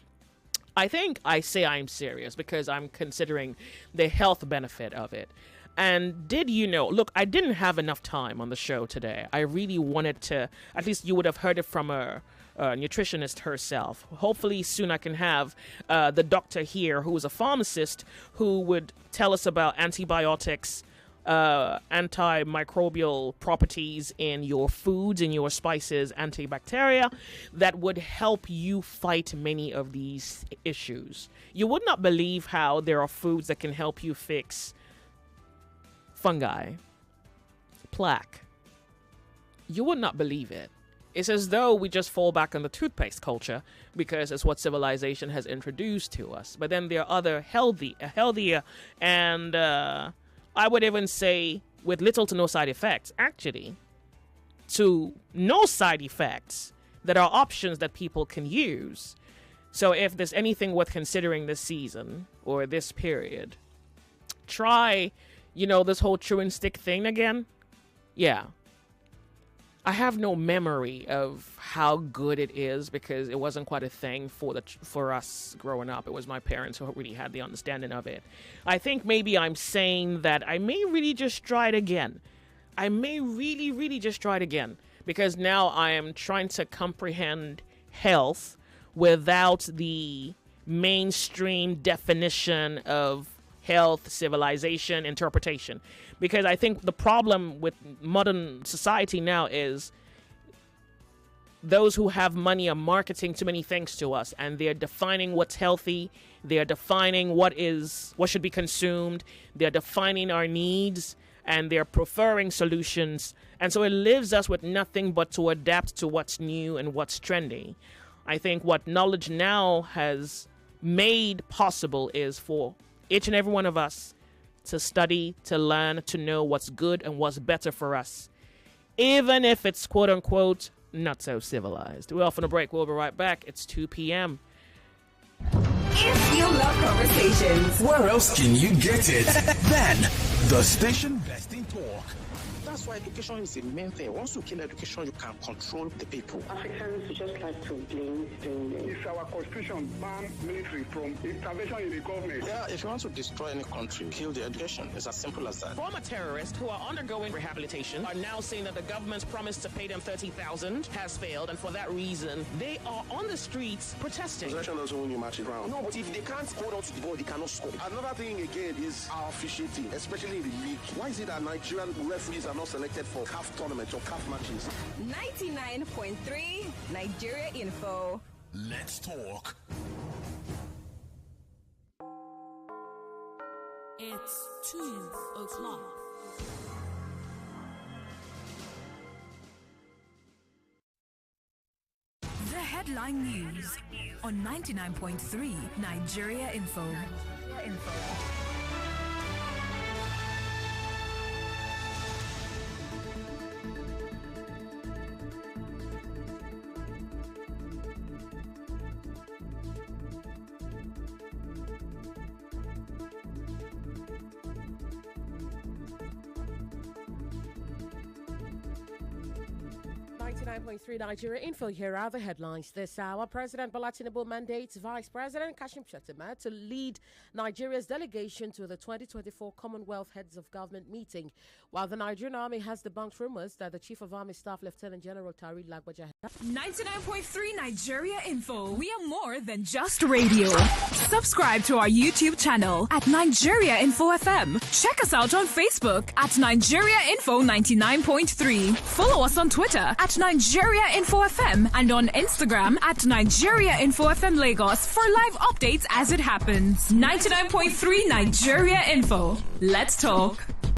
Speaker 1: I think I say I'm serious because I'm considering the health benefit of it. And did you know, look, I didn't have enough time on the show today. I really wanted to, at least you would have heard it from a nutritionist herself. Hopefully soon I can have the doctor here who is a pharmacist who would tell us about antibiotics, antimicrobial properties in your foods, in your spices, antibacteria that would help you fight many of these issues. You would not believe how there are foods that can help you fix fungi, plaque. You would not believe it. It's as though we just fall back on the toothpaste culture because it's what civilization has introduced to us. But then there are other healthier, and I would even say with little to no side effects, actually, to no side effects that are options that people can use. So if there's anything worth considering this season or this period, try, this whole chewing stick thing again. Yeah. I have no memory of how good it is because it wasn't quite a thing for us growing up. It was my parents who really had the understanding of it. I think maybe I'm saying that I may really just try it again. I may really, really just try it again because now I am trying to comprehend health without the mainstream definition of health, civilization, interpretation. Because I think the problem with modern society now is those who have money are marketing too many things to us, and they're defining what's healthy, they're defining what should be consumed, they're defining our needs, and they're preferring solutions. And so it leaves us with nothing but to adapt to what's new and what's trendy. I think what Knowledge Now has made possible is for each and every one of us to study, to learn, to know what's good and what's better for us, even if it's quote unquote not so civilized. We're off on a break. We'll be right back. It's 2 p.m.
Speaker 4: If you love conversations,
Speaker 2: where else can you get it? Then the station best in talk.
Speaker 9: That's why education is the main thing. Once you kill education, you can control the people.
Speaker 6: Africans just like to blame.
Speaker 19: It's our constitution ban military from intervention in the government.
Speaker 9: Yeah, if you want to destroy any country, kill the education. It's as simple as that.
Speaker 13: Former terrorists who are undergoing rehabilitation are now saying that the government's promise to pay them $30,000 has failed, and for that reason, they are on the streets protesting.
Speaker 9: Possession doesn't win you matches round.
Speaker 19: No, but if they can't hold on to the ball, they cannot score. Another thing again is our officiating, especially in the league. Why is it that Nigerian referees are not selected for CAF tournaments or CAF matches?
Speaker 4: 99.3 Nigeria Info.
Speaker 2: Let's talk.
Speaker 20: It's 2 o'clock. The headline news on 99.3 Nigeria Info.
Speaker 10: Nigeria Info. Here are the headlines this hour. President Bola Tinubu mandates Vice President Kashim Shettima to lead Nigeria's delegation to the 2024 Commonwealth Heads of Government meeting, while the Nigerian Army has debunked rumors that the Chief of Army Staff Lieutenant General Tari Lagbaja.
Speaker 20: 99.3 Nigeria Info. We are more than just radio. Subscribe to our YouTube channel at Nigeria Info FM. Check us out on Facebook at Nigeria Info 99.3. Follow us on Twitter at Nigeria Info FM and on Instagram at Nigeria Info FM Lagos for live updates as it happens. 99.3 Nigeria Info. Let's talk.